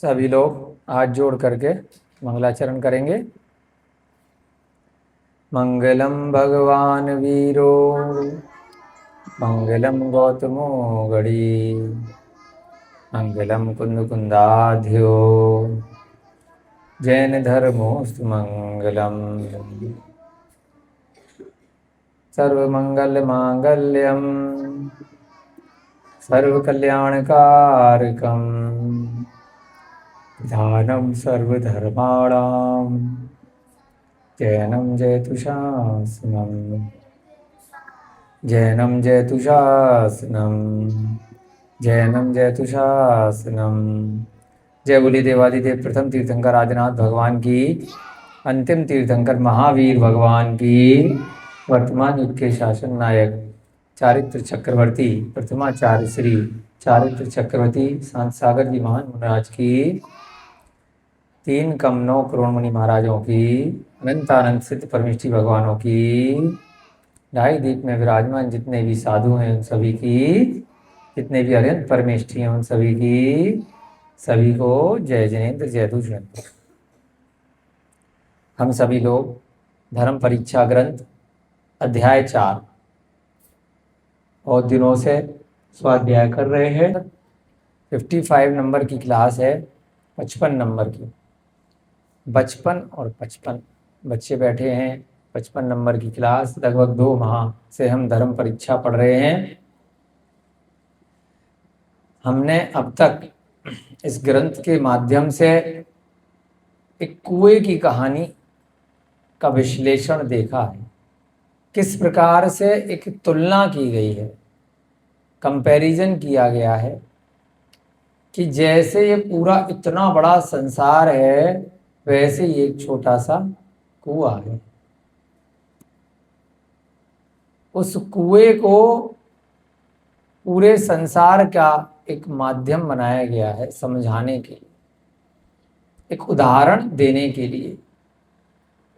सभी लोग हाथ जोड़ करके मंगलाचरण करेंगे। मंगलम भगवान वीरो मंगलम गौतमो गणी मंगलम कुंद कुंदाध्यो जैन धर्मोस्तु मंगलम। सर्वमंगल मांगल्यम सर्वकल्याणकारकम धानम सर्वधर्माणाम जैनम जयतु शासनम जैनम जयतु शासनम जैनम जयतु शासनम। जय बोली देवादिदेव प्रथम तीर्थंकर आदिनाथ भगवान की, अंतिम तीर्थंकर महावीर भगवान की, वर्तमान युग के शासन नायक चारित्र चक्रवर्ती प्रथमाचार्य श्री चारित्र चक्रवर्ती शांत सागर जी महान महाराज की, 3 कम 9 करोड़ मुनि महाराजों की, अनंतानंद सिद्ध परमेष्ठी भगवानों की, ढाई दीप में विराजमान जितने भी साधु हैं उन सभी की, जितने भी अरिहंत परमेष्ठी हैं उन सभी की, सभी को जय जयेंद्र जय दुष्यंत। हम सभी लोग धर्म परीक्षा ग्रंथ अध्याय 4 बहुत दिनों से स्वाध्याय कर रहे हैं। 55 नंबर की क्लास है, 55 नंबर की। 55 और 55 बच्चे बैठे हैं। 55 नंबर की क्लास लगभग 2 माह से हम धर्म परीक्षा पढ़ रहे हैं। हमने अब तक इस ग्रंथ के माध्यम से एक कुएं की कहानी का विश्लेषण देखा है। किस प्रकार से एक तुलना की गई है, कंपैरिजन किया गया है कि जैसे ये पूरा इतना बड़ा संसार है वैसे ही एक छोटा सा कुआं है। उस कुएं को पूरे संसार का एक माध्यम बनाया गया है समझाने के लिए, एक उदाहरण देने के लिए।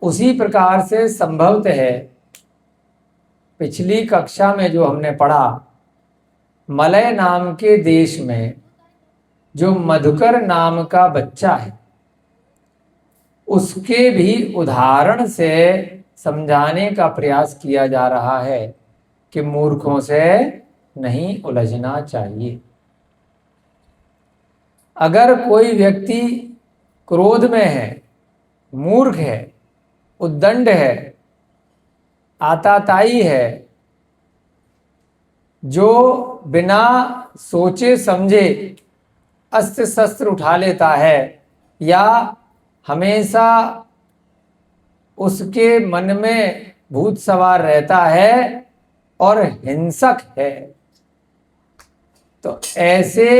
उसी प्रकार से संभवतः है पिछली कक्षा में जो हमने पढ़ा, मलय नाम के देश में जो मधुकर नाम का बच्चा है उसके भी उदाहरण से समझाने का प्रयास किया जा रहा है कि मूर्खों से नहीं उलझना चाहिए। अगर कोई व्यक्ति क्रोध में है, मूर्ख है, उद्दंड है, आताताई है, जो बिना सोचे समझे अस्त्र शस्त्र उठा लेता है या हमेशा उसके मन में भूत सवार रहता है और हिंसक है, तो ऐसे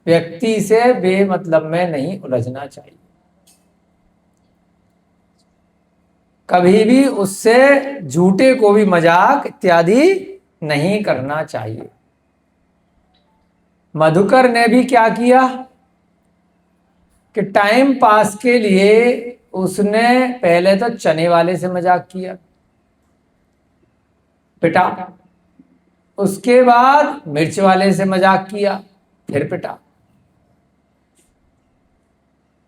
व्यक्ति से बेमतलब में नहीं उलझना चाहिए। कभी भी उससे झूठे को भी मजाक इत्यादि नहीं करना चाहिए। मधुकर ने भी क्या किया कि टाइम पास के लिए उसने पहले तो चने वाले से मजाक किया, पिटा। उसके बाद मिर्च वाले से मजाक किया, फिर पिटा।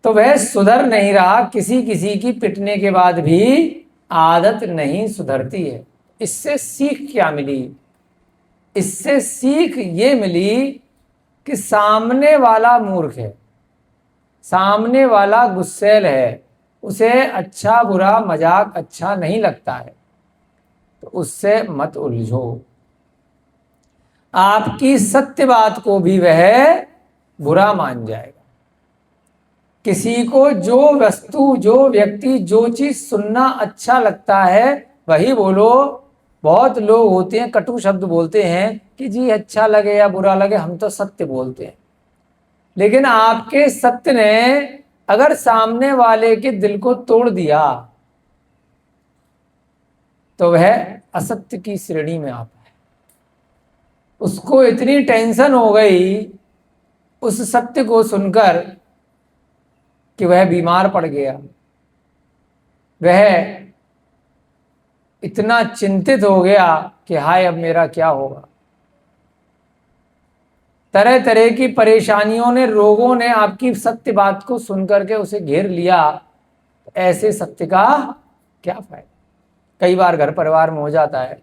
तो वह सुधर नहीं रहा। किसी किसी की पिटने के बाद भी आदत नहीं सुधरती है। इससे सीख क्या मिली? इससे सीख ये मिली कि सामने वाला मूर्ख है, सामने वाला गुस्सैल है, उसे अच्छा बुरा मजाक अच्छा नहीं लगता है, तो उससे मत उलझो। आपकी सत्य बात को भी वह बुरा मान जाएगा। किसी को जो वस्तु, जो व्यक्ति, जो चीज सुनना अच्छा लगता है वही बोलो। बहुत लोग होते हैं कटु शब्द बोलते हैं कि जी अच्छा लगे या बुरा लगे हम तो सत्य बोलते हैं, लेकिन आपके सत्य ने अगर सामने वाले के दिल को तोड़ दिया तो वह असत्य की श्रेणी में आता है। उसको इतनी टेंशन हो गई उस सत्य को सुनकर कि वह बीमार पड़ गया, वह इतना चिंतित हो गया कि हाय अब मेरा क्या होगा। तरह तरह की परेशानियों ने, रोगों ने आपकी सत्य बात को सुनकर के उसे घेर लिया, ऐसे सत्य का क्या फायदा। कई बार घर परिवार में हो जाता है,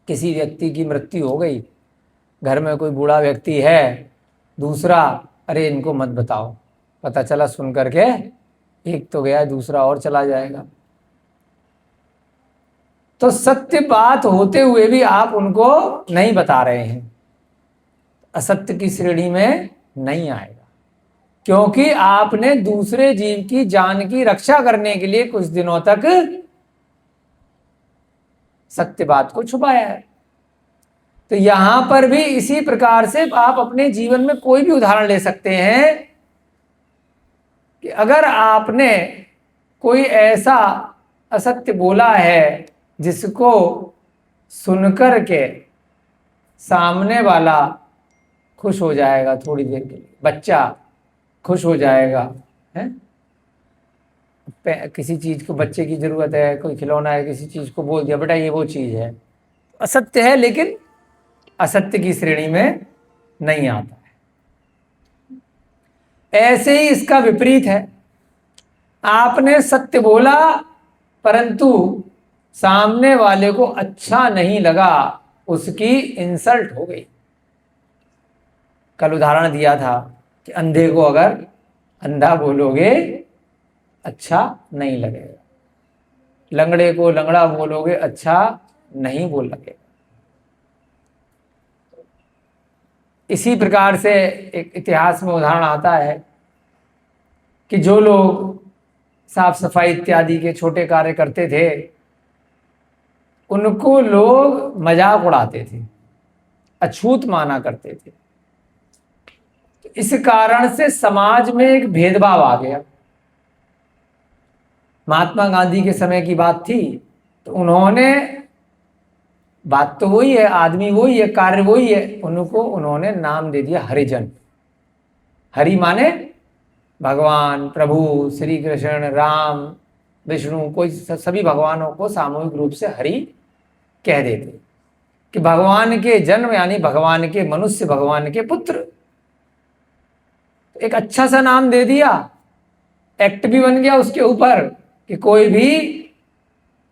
किसी व्यक्ति की मृत्यु हो गई, घर में कोई बूढ़ा व्यक्ति है, दूसरा अरे इनको मत बताओ, पता चला सुन करके एक तो गया दूसरा और चला जाएगा। तो सत्य बात होते हुए भी आप उनको नहीं बता रहे हैं, असत्य की श्रेणी में नहीं आएगा, क्योंकि आपने दूसरे जीव की जान की रक्षा करने के लिए कुछ दिनों तक सत्य बात को छुपाया है। तो यहां पर भी इसी प्रकार से आप अपने जीवन में कोई भी उदाहरण ले सकते हैं कि अगर आपने कोई ऐसा असत्य बोला है जिसको सुनकर के सामने वाला खुश हो जाएगा, थोड़ी देर के लिए बच्चा खुश हो जाएगा, है किसी चीज को बच्चे की जरूरत है, कोई खिलौना है, किसी चीज को बोल दिया बेटा ये वो चीज है, असत्य है लेकिन असत्य की श्रेणी में नहीं आता है। ऐसे ही इसका विपरीत है, आपने सत्य बोला परंतु सामने वाले को अच्छा नहीं लगा, उसकी इंसल्ट हो गई। कल उदाहरण दिया था कि अंधे को अगर अंधा बोलोगे अच्छा नहीं लगेगा, लंगड़े को लंगड़ा बोलोगे अच्छा नहीं बोल लगेगा। इसी प्रकार से एक इतिहास में उदाहरण आता है कि जो लोग साफ सफाई इत्यादि के छोटे कार्य करते थे उनको लोग मजाक उड़ाते थे, अछूत माना करते थे। इस कारण से समाज में एक भेदभाव आ गया। महात्मा गांधी के समय की बात थी तो उन्होंने, बात तो वही है, आदमी वही है, कार्य वही है, उनको उन्होंने नाम दे दिया हरिजन। हरि माने भगवान, प्रभु, श्री कृष्ण, राम, विष्णु, कोई सभी भगवानों को सामूहिक रूप से हरि कह देते कि भगवान के जन्म यानी भगवान के मनुष्य, भगवान के पुत्र। एक अच्छा सा नाम दे दिया, एक्ट भी बन गया उसके ऊपर कि कोई भी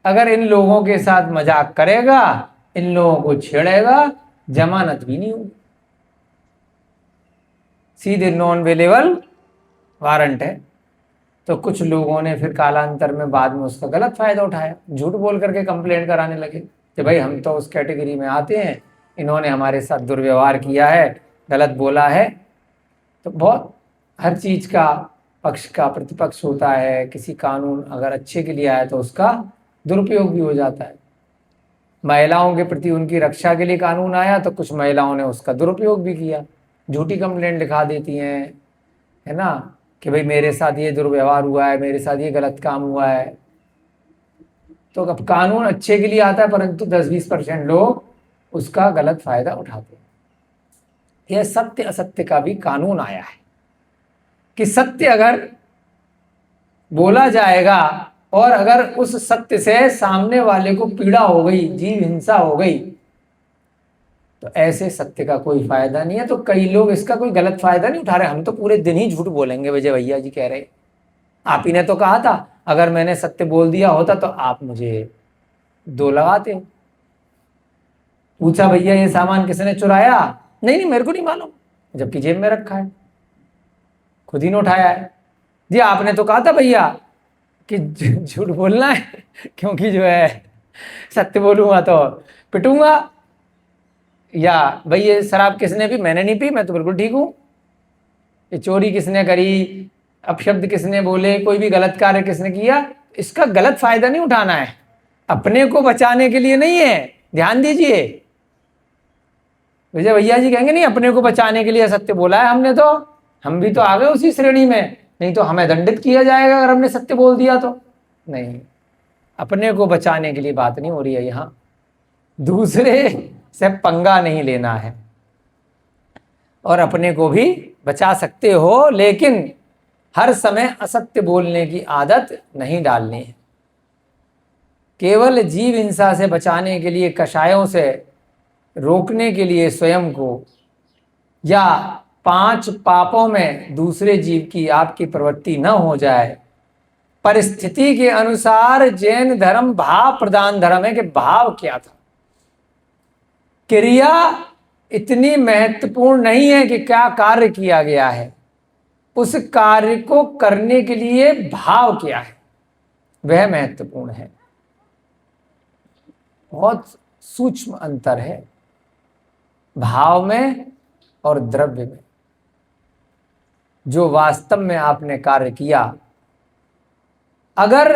अगर इन लोगों के साथ मजाक करेगा, इन लोगों को छेड़ेगा, जमानत भी नहीं होगी, सीधे नॉन अवेलेबल वारंट है। तो कुछ लोगों ने फिर कालांतर में बाद में उसका गलत फायदा उठाया, झूठ बोल करके कंप्लेंट कराने लगे कि भाई हम तो उस कैटेगरी में आते हैं, इन्होंने हमारे साथ दुर्व्यवहार किया है, गलत बोला है। तो बहुत हर चीज का पक्ष का प्रतिपक्ष होता है। किसी कानून अगर अच्छे के लिए आया तो उसका दुरुपयोग भी हो जाता है। महिलाओं के प्रति उनकी रक्षा के लिए कानून आया तो कुछ महिलाओं ने उसका दुरुपयोग भी किया, झूठी कंप्लेंट लिखा देती हैं, है ना, कि भाई मेरे साथ ये दुर्व्यवहार हुआ है, मेरे साथ ये गलत काम हुआ है। तो अब कानून अच्छे के लिए आता है परंतु 10-20% लोग उसका गलत फायदा उठाते हैं। यह सत्य असत्य का भी कानून आया है कि सत्य अगर बोला जाएगा और अगर उस सत्य से सामने वाले को पीड़ा हो गई, जीव हिंसा हो गई, तो ऐसे सत्य का कोई फायदा नहीं है। तो कई लोग इसका कोई गलत फायदा नहीं उठा रहे, हम तो पूरे दिन ही झूठ बोलेंगे, विजय भैया जी कह रहे, आप ही ने तो कहा था अगर मैंने सत्य बोल दिया होता तो आप मुझे 2 लगाते। पूछा भैया ये सामान किसने चुराया, नहीं नहीं मेरे को नहीं मालूम, जबकि जेब में रखा है, खुद ही ने उठाया है। जी आपने तो कहा था भैया कि झूठ बोलना है क्योंकि जो है सत्य बोलूंगा तो पिटूंगा, या भाई ये शराब किसने पी, मैंने नहीं पी, मैं तो बिल्कुल ठीक हूं। ये चोरी किसने करी, अपशब्द किसने बोले, कोई भी गलत कार्य किसने किया, इसका गलत फायदा नहीं उठाना है, अपने को बचाने के लिए नहीं है। ध्यान दीजिए, विजय भैया जी कहेंगे नहीं अपने को बचाने के लिए सत्य बोला है हमने, तो हम भी तो आ गए उसी श्रेणी में, नहीं तो हमें दंडित किया जाएगा अगर हमने सत्य बोल दिया तो। नहीं, अपने को बचाने के लिए बात नहीं हो रही है यहां, दूसरे से पंगा नहीं लेना है और अपने को भी बचा सकते हो, लेकिन हर समय असत्य बोलने की आदत नहीं डालनी है। केवल जीव हिंसा से बचाने के लिए, कषायों से रोकने के लिए स्वयं को या 5 पापों में दूसरे जीव की आपकी प्रवृत्ति न हो जाए। परिस्थिति के अनुसार जैन धर्म भाव प्रधान धर्म है कि भाव क्या था, क्रिया इतनी महत्वपूर्ण नहीं है कि क्या कार्य किया गया है, उस कार्य को करने के लिए भाव क्या है वह महत्वपूर्ण है। बहुत सूक्ष्म अंतर है भाव में और द्रव्य में। जो वास्तव में आपने कार्य किया, अगर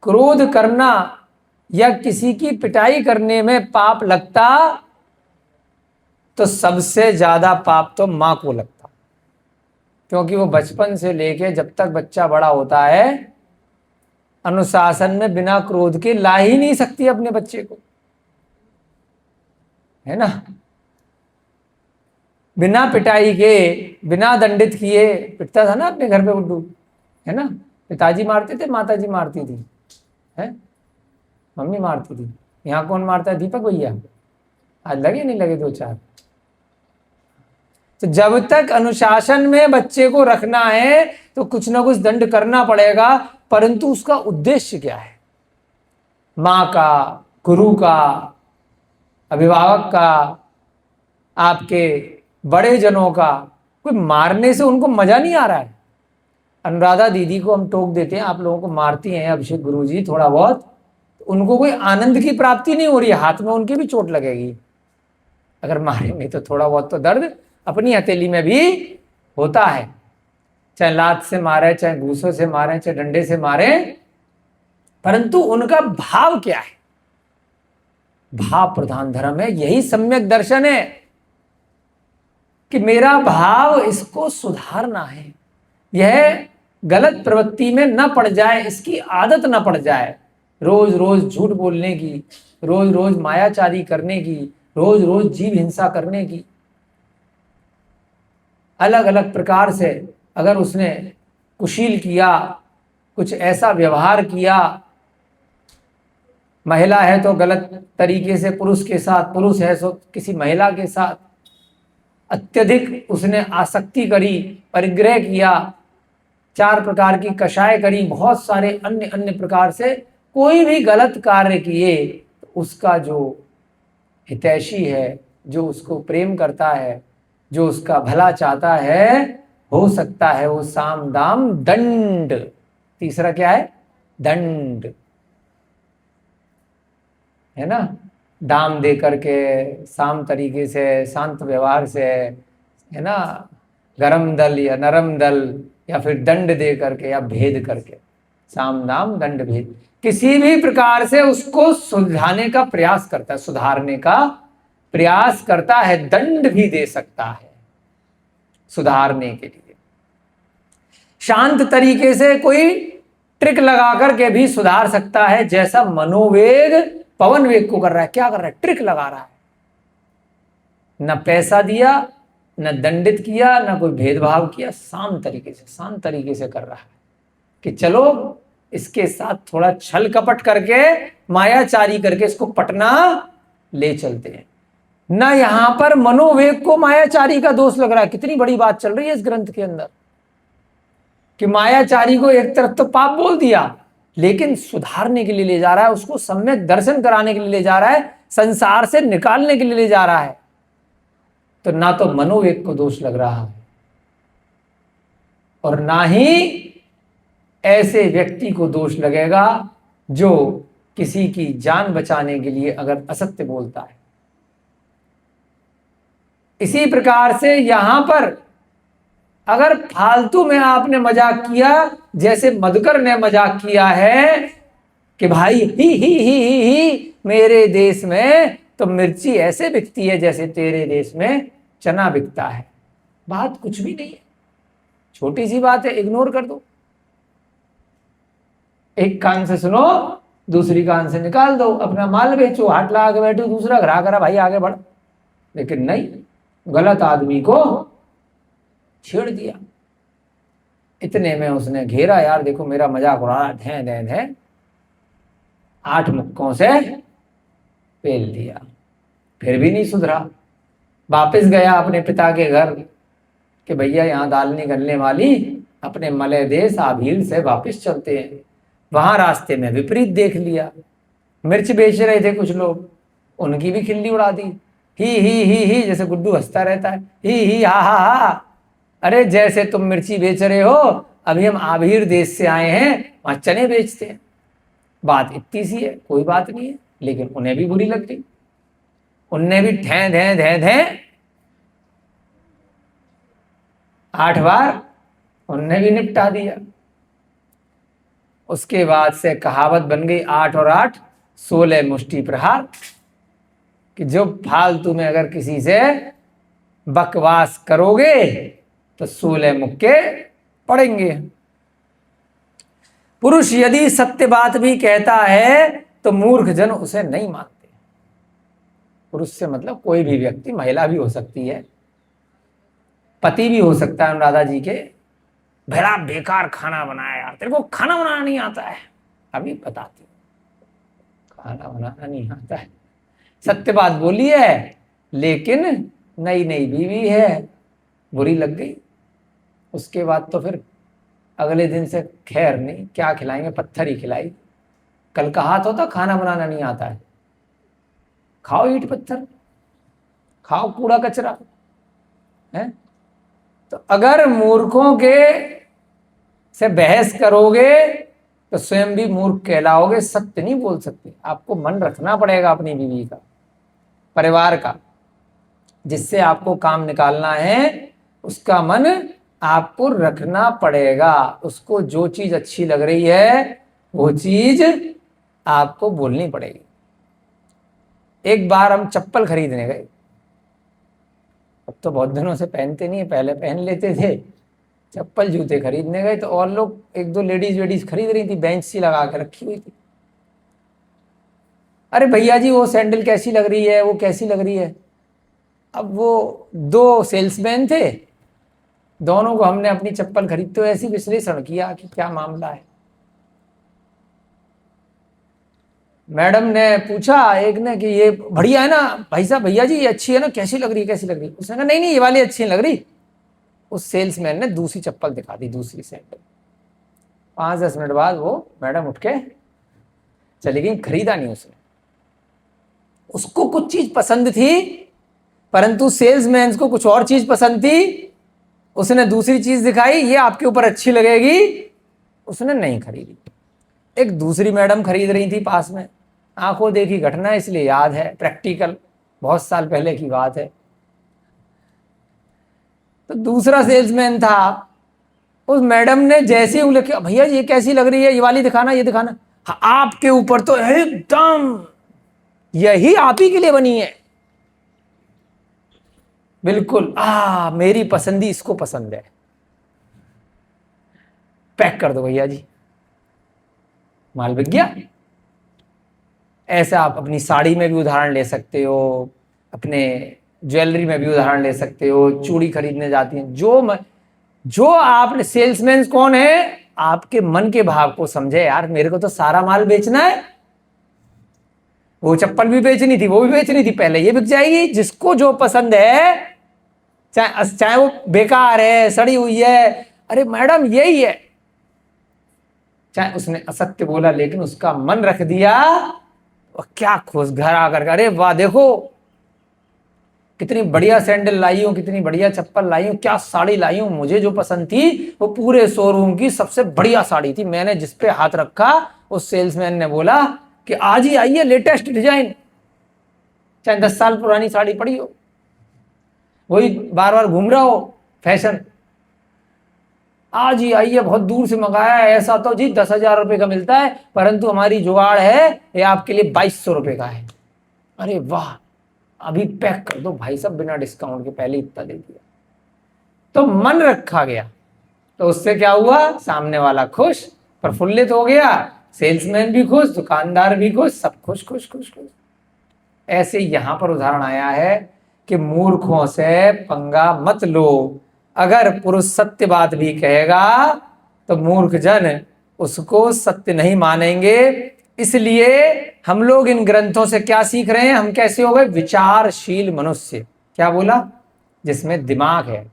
क्रोध करना या किसी की पिटाई करने में पाप लगता तो सबसे ज्यादा पाप तो मां को लगता, क्योंकि वो बचपन से लेके जब तक बच्चा बड़ा होता है अनुशासन में बिना क्रोध के ला ही नहीं सकती अपने बच्चे को, है ना। बिना पिटाई के, बिना दंडित किए पिटता था ना अपने घर पे गुड्डू, है ना। पिताजी मारते थे, माताजी मारती थी, है मम्मी मारती थी। यहाँ कौन मारता है? दीपक भैया। आज लगे नहीं लगे 2-4। तो जब तक अनुशासन में बच्चे को रखना है तो कुछ ना कुछ दंड करना पड़ेगा, परंतु उसका उद्देश्य क्या है? माँ का, गुरु का, अभिभावक का, आपके बड़े जनों का। कोई मारने से उनको मजा नहीं आ रहा है। अनुराधा दीदी को हम टोक देते हैं, आप लोगों को मारती हैं अभिषेक गुरुजी थोड़ा बहुत, तो उनको कोई आनंद की प्राप्ति नहीं हो रही है, हाथ में उनके भी चोट लगेगी। अगर मारेंगे तो थोड़ा बहुत तो दर्द अपनी हथेली में भी होता है, चाहे लात से मारे, चाहे घूसों से मारे, चाहे डंडे से मारे, परंतु उनका भाव क्या है? भाव प्रधान धर्म है। यही सम्यक दर्शन है कि मेरा भाव इसको सुधारना है, यह गलत प्रवृत्ति में न पड़ जाए, इसकी आदत न पड़ जाए। रोज रोज झूठ बोलने की, रोज रोज मायाचारी करने की, रोज रोज जीव हिंसा करने की, अलग अलग प्रकार से अगर उसने कुशील किया, कुछ ऐसा व्यवहार किया, महिला है तो गलत तरीके से पुरुष के साथ, पुरुष है तो किसी महिला के साथ अत्यधिक उसने आसक्ति करी, परिग्रह किया, 4 प्रकार की कषाय करी, बहुत सारे अन्य अन्य प्रकार से कोई भी गलत कार्य किए, तो उसका जो हितैषी है, जो उसको प्रेम करता है, जो उसका भला चाहता है, हो सकता है वो साम दाम दंड, तीसरा क्या है? दंड, है ना। दाम दे करके, साम तरीके से, शांत व्यवहार से, है ना, गरम दल या नरम दल, या फिर दंड दे करके या भेद करके, साम दाम दंड भेद, किसी भी प्रकार से उसको सुलझाने का प्रयास करता है, सुधारने का प्रयास करता है। दंड भी दे सकता है सुधारने के लिए। शांत तरीके से कोई ट्रिक लगा करके भी सुधार सकता है, जैसा मनोवेग पवन वेग को कर रहा है। क्या कर रहा है? ट्रिक लगा रहा है। न पैसा दिया, न दंडित किया, न कोई भेदभाव किया, शांत तरीके से, शांत तरीके से कर रहा है कि चलो इसके साथ थोड़ा छल कपट करके, मायाचारी करके इसको पटना ले चलते हैं। न यहां पर मनोवेग को मायाचारी का दोष लग रहा है। कितनी बड़ी बात चल रही है इस ग्रंथ के अंदर कि मायाचारी को एक तरफ तो पाप बोल दिया, लेकिन सुधारने के लिए ले जा रहा है, उसको सम्यक दर्शन कराने के लिए ले जा रहा है, संसार से निकालने के लिए ले जा रहा है। तो ना तो मनोवेग को दोष लग रहा है और ना ही ऐसे व्यक्ति को दोष लगेगा जो किसी की जान बचाने के लिए अगर असत्य बोलता है। इसी प्रकार से यहां पर अगर फालतू में आपने मजाक किया, जैसे मधुकर ने मजाक किया है कि भाई ही मेरे देश में तो मिर्ची ऐसे बिकती है जैसे तेरे देश में चना बिकता है। बात कुछ भी नहीं है, छोटी सी बात है, इग्नोर कर दो। एक कान से सुनो, दूसरी कान से निकाल दो, अपना माल बेचो, हाथ लगा के बैठो, दूसरा ग्राहक करा भाई आगे बढ़। लेकिन नहीं, गलत आदमी को छेड़ दिया। इतने में उसने घेरा, यार देखो मेरा मजाक उड़ा रहा है, 8 मुक्कों से पेल दिया, फिर भी नहीं सुधरा। वापस गया अपने पिता के घर कि भैया यहाँ दाल नहीं गलने वाली, अपने मलय देश आभीर से वापस चलते हैं। वहां रास्ते में विपरीत देख लिया, मिर्च बेच रहे थे कुछ लोग, उनकी भी खिल्ली उड़ा दी। ही जैसे गुड्डू हंसता रहता है, ही हा हा हा। अरे जैसे तुम मिर्ची बेच रहे हो, अभी हम आभीर देश से आए हैं, वहां चने बेचते हैं। बात इतनी सी है, कोई बात नहीं है, लेकिन उन्हें भी बुरी लग गई। उनने भी धै धै धै धै 8 बार उनने भी निपटा दिया। उसके बाद से कहावत बन गई 8 और 8 16 मुष्टि प्रहार, कि जो फालतू में अगर किसी से बकवास करोगे तो 16 मुक्के पड़ेंगे। पुरुष यदि सत्य बात भी कहता है तो मूर्ख जन उसे नहीं मानते। पुरुष से मतलब कोई भी व्यक्ति, महिला भी हो सकती है, पति भी हो सकता है अनुराधा जी के। बड़ा बेकार खाना बनाया यार, तेरे को खाना बनाना नहीं आता है। अभी बताती हूँ, खाना बनाना नहीं आता है, सत्य बात बोली है, लेकिन नई नई बीवी है, बुरी लग गई। उसके बाद तो फिर अगले दिन से खैर नहीं, क्या खिलाएंगे, पत्थर ही खिलाई। कल का हाथ होता खाना बनाना नहीं आता है, खाओ ईंट पत्थर, खाओ कूड़ा कचरा है। तो अगर मूर्खों के से बहस करोगे तो स्वयं भी मूर्ख कहलाओगे। सत्य नहीं बोल सकते, आपको मन रखना पड़ेगा अपनी बीवी का, परिवार का, जिससे आपको काम निकालना है उसका मन आपको रखना पड़ेगा। उसको जो चीज अच्छी लग रही है वो चीज आपको बोलनी पड़ेगी। एक बार हम चप्पल खरीदने गए, अब तो बहुत दिनों से पहनते नहीं है, पहले पहन लेते थे। चप्पल जूते खरीदने गए तो और लोग, एक दो लेडीज वेडीज खरीद रही थी, बेंच सी लगा के रखी हुई थी। अरे भैया जी वो सैंडल कैसी लग रही है, वो कैसी लग रही है। अब वो 2 सेल्समैन थे, दोनों को हमने अपनी चप्पल खरीदते हुए ऐसी विश्लेषण किया कि क्या मामला है। मैडम ने पूछा एक ने कि ये बढ़िया है ना भाई साहब, भैया जी ये अच्छी है ना, कैसी लग रही है, कैसी लग रही है। उसने कहा नहीं नहीं ये वाली अच्छी नहीं लग रही। उस सेल्समैन ने दूसरी चप्पल दिखा दी, दूसरी सैंडल। 5-10 मिनट बाद वो मैडम उठ के चली गई, खरीदा नहीं उसने। उसको कुछ चीज पसंद थी, परंतु सेल्समैन को कुछ और चीज पसंद थी। उसने दूसरी चीज दिखाई, ये आपके ऊपर अच्छी लगेगी, उसने नहीं खरीदी। एक दूसरी मैडम खरीद रही थी पास में, आंखों देखी घटना इसलिए याद है, प्रैक्टिकल, बहुत साल पहले की बात है। तो दूसरा सेल्समैन था, उस मैडम ने जैसे ही उंगली किया, भैया ये कैसी लग रही है, ये वाली दिखाना, ये दिखाना। हाँ, आपके ऊपर तो एकदम यही आप ही के लिए बनी है, बिल्कुल मेरी पसंदी इसको पसंद है, पैक कर दो भैया जी, माल बिक गया। ऐसा आप अपनी साड़ी में भी उदाहरण ले सकते हो, अपने ज्वेलरी में भी उदाहरण ले सकते हो। चूड़ी खरीदने जाती हैं, जो आपने, सेल्समैन कौन है, आपके मन के भाव को समझे। यार मेरे को तो सारा माल बेचना है, वो चप्पल भी बेचनी थी, वो भी बेचनी थी, पहले ये बिक जाएगी। जिसको जो पसंद है, चाहे वो बेकार है, सड़ी हुई है, अरे मैडम यही है, चाहे उसने असत्य बोला लेकिन उसका मन रख दिया, और क्या खुश घर आकर, अरे वाह देखो कितनी बढ़िया सैंडल लाई हूं, कितनी बढ़िया चप्पल लाई हूं, क्या साड़ी लाई हूं, मुझे जो पसंद थी वो पूरे शोरूम की सबसे बढ़िया साड़ी थी। मैंने जिस पे हाथ रखा उस सेल्समैन ने बोला कि आज ही आई है लेटेस्ट डिजाइन, चाहे 10 साल पुरानी साड़ी पड़ी हो, वही बार बार घूम रहा हो फैशन, आज ही आई है, बहुत दूर से मंगाया है। ऐसा तो जी 10,000 रुपए का मिलता है, परंतु हमारी जुगाड़ है ये आपके लिए 2200 रुपए का है। अरे वाह, अभी पैक कर दो भाई साहब, बिना डिस्काउंट के, पहले इतना दे दिया। तो मन रखा गया, तो उससे क्या हुआ, सामने वाला खुश, प्रफुल्लित हो गया, सेल्समैन भी खुश, दुकानदार भी खुश, सब खुश खुश खुश खुश। ऐसे यहां पर उदाहरण आया है कि मूर्खों से पंगा मत लो। अगर पुरुष सत्य बात भी कहेगा तो मूर्ख जन उसको सत्य नहीं मानेंगे। इसलिए हम लोग इन ग्रंथों से क्या सीख रहे हैं, हम कैसे हो गए विचारशील मनुष्य। क्या बोला? जिसमें दिमाग है।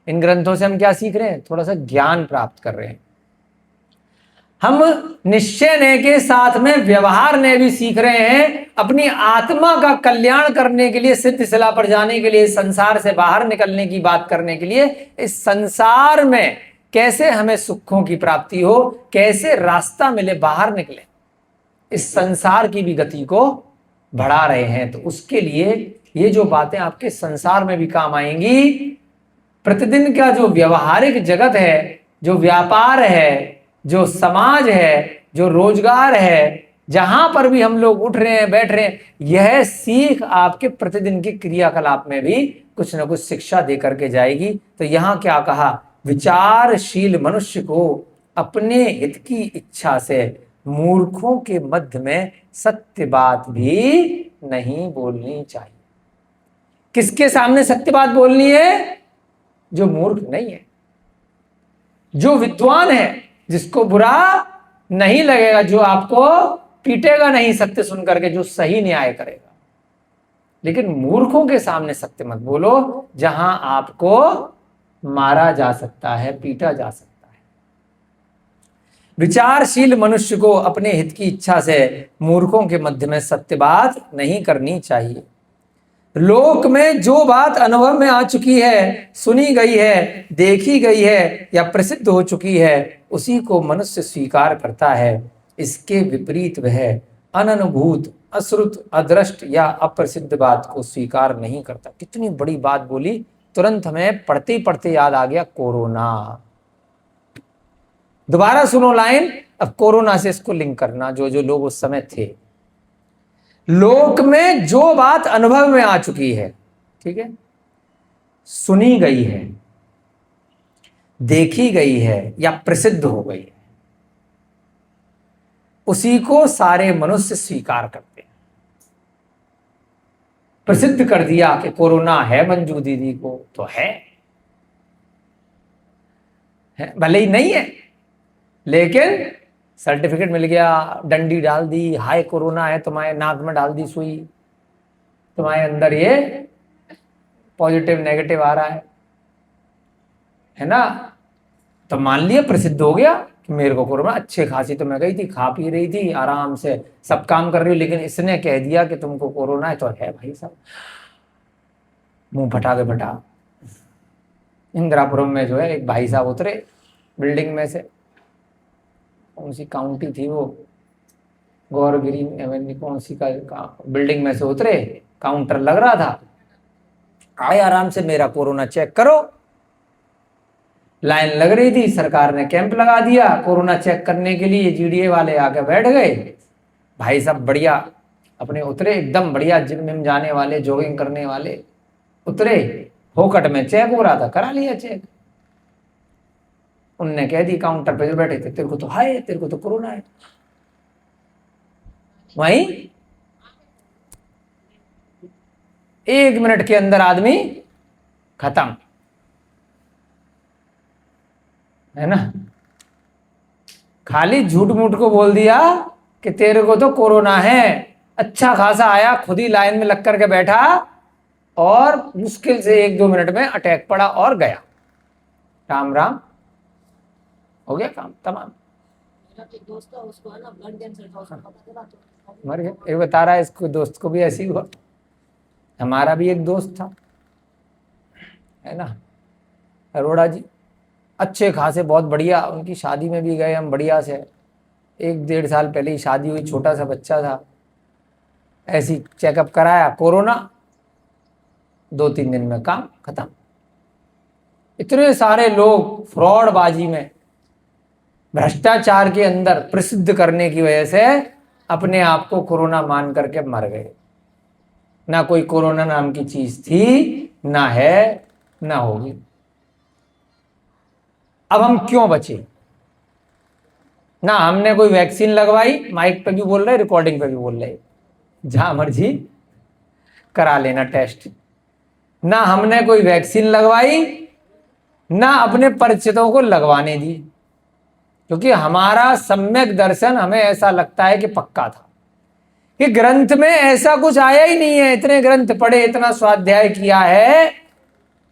इन ग्रंथों से हम क्या सीख रहे हैं? थोड़ा सा ज्ञान प्राप्त कर रहे हैं। हम निश्चय ने के साथ में व्यवहार ने भी सीख रहे हैं। अपनी आत्मा का कल्याण करने के लिए, सिद्ध शिला पर जाने के लिए, संसार से बाहर निकलने की बात करने के लिए, इस संसार में कैसे हमें सुखों की प्राप्ति हो, कैसे रास्ता मिले, बाहर निकले, इस संसार की भी गति को बढ़ा रहे हैं। तो उसके लिए ये जो बातें आपके संसार में भी काम आएंगी। प्रतिदिन का जो व्यवहारिक जगत है, जो व्यापार है, जो समाज है, जो रोजगार है, जहां पर भी हम लोग उठ रहे हैं, बैठ रहे हैं, यह सीख आपके प्रतिदिन के क्रियाकलाप में भी कुछ ना कुछ शिक्षा दे करके जाएगी। तो यहां क्या कहा? विचारशील मनुष्य को अपने हित की इच्छा से मूर्खों के मध्य में सत्य बात भी नहीं बोलनी चाहिए। किसके सामने सत्य बात बोलनी है? जो मूर्ख नहीं है, जो विद्वान है, जिसको बुरा नहीं लगेगा, जो आपको पीटेगा नहीं सत्य सुन करके, जो सही न्याय करेगा। लेकिन मूर्खों के सामने सत्य मत बोलो, जहां आपको मारा जा सकता है, पीटा जा सकता है। विचारशील मनुष्य को अपने हित की इच्छा से मूर्खों के मध्य में सत्य बात नहीं करनी चाहिए। लोक में जो बात अनुभव में आ चुकी है, सुनी गई है, देखी गई है या प्रसिद्ध हो चुकी है, उसी को मनुष्य स्वीकार करता है। इसके विपरीत वह अननुभूत, अश्रुत, अदृष्ट या अप्रसिद्ध बात को स्वीकार नहीं करता। कितनी बड़ी बात बोली, तुरंत हमें पढ़ते पढ़ते याद आ गया कोरोना। दोबारा सुनो लाइन, अब कोरोना से इसको लिंक करना। जो जो लोग उस समय थे, लोक में जो बात अनुभव में आ चुकी है, ठीक है, सुनी गई है, देखी गई है या प्रसिद्ध हो गई है, उसी को सारे मनुष्य स्वीकार करते हैं। प्रसिद्ध कर दिया कि कोरोना है मंजू दीदी को, तो है, भले ही नहीं है, लेकिन सर्टिफिकेट मिल गया, डंडी डाल दी, हाय कोरोना है, तुम्हारे नाक में डाल दी सुई, तुम्हारे अंदर ये पॉजिटिव नेगेटिव आ रहा है ना। तो मान लिया प्रसिद्ध हो गया कि मेरे को कोरोना। अच्छे खासी तो मैं गई थी, खा पी रही थी, आराम से सब काम कर रही हूँ, लेकिन इसने कह दिया कि तुमको कोरोना है, तो है भाई साहब। मुंह फटा के फटा। इंदिरापुरम में जो है एक भाई साहब उतरे बिल्डिंग में से, कौन सी काउंटी थी वो, गौरगिरी एवेन्यू, कौन सी का बिल्डिंग में से उतरे, काउंटर लग रहा था, आए आराम से, मेरा कोरोना चेक करो। लाइन लग रही थी, सरकार ने कैंप लगा दिया कोरोना चेक करने के लिए, जीडीए वाले आके बैठ गए। भाई साहब बढ़िया अपने उतरे, एकदम बढ़िया, जिम में जाने वाले, जॉगिंग करने वाले उतरे, फोकट में चेक हो रहा था, करा लिया चेक। उनने कह दी काउंटर पे जो बैठे थे, तेरे को तो हाय, तेरे को तो कोरोना है। वहीं 1 मिनट के अंदर आदमी खत्म, है ना। खाली झूठ मूठ को बोल दिया कि तेरे को तो कोरोना है, अच्छा खासा आया, खुद ही लाइन में लग करके बैठा, और मुश्किल से 1-2 मिनट में अटैक पड़ा और गया, राम राम, हो गया काम तमाम। दोस्त था, उसको है ना ब्लड कैंसर था, उसको पता चला तो मर गया। ये बता रहा है इसको दोस्त को भी ऐसी हुआ। हमारा भी एक दोस्त था, है ना, अरोड़ा जी, अच्छे खासे बहुत बढ़िया, उनकी शादी में भी गए हम बढ़िया से। 1-1.5 साल पहले ही शादी हुई, छोटा सा बच्चा था, ऐसी चेकअप कराया, कोरोना, 2-3 दिन में काम खत्म। इतने सारे लोग फ्रॉडबाजी में, भ्रष्टाचार के अंदर प्रसिद्ध करने की वजह से अपने आप को कोरोना मान करके मर गए। ना कोई कोरोना नाम की चीज थी, ना है, ना होगी। अब हम क्यों बचे? ना हमने कोई वैक्सीन लगवाई, माइक पे भी बोल रहे, रिकॉर्डिंग पे भी बोल रहे, जहां मर्जी करा लेना टेस्ट। ना हमने कोई वैक्सीन लगवाई, ना अपने परिचितों को लगवाने दी, क्योंकि हमारा सम्यक दर्शन हमें ऐसा लगता है कि पक्का था कि ग्रंथ में ऐसा कुछ आया ही नहीं है, इतने ग्रंथ पढ़े, इतना स्वाध्याय किया है,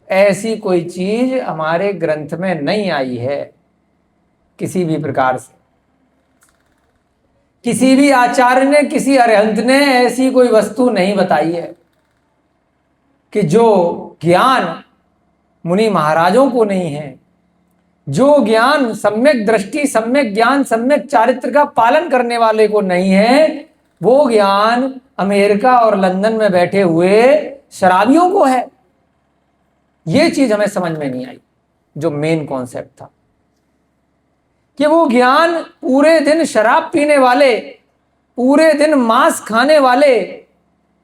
ऐसी कोई चीज हमारे ग्रंथ में नहीं आई है किसी भी प्रकार से। किसी भी आचार्य ने, किसी अरहंत ने ऐसी कोई वस्तु नहीं बताई है कि जो ज्ञान मुनि महाराजों को नहीं है, जो ज्ञान सम्यक दृष्टि, सम्यक ज्ञान, सम्यक चारित्र का पालन करने वाले को नहीं है, वो ज्ञान अमेरिका और लंदन में बैठे हुए शराबियों को है। ये चीज हमें समझ में नहीं आई, जो मेन कॉन्सेप्ट था कि वो ज्ञान पूरे दिन शराब पीने वाले, पूरे दिन मांस खाने वाले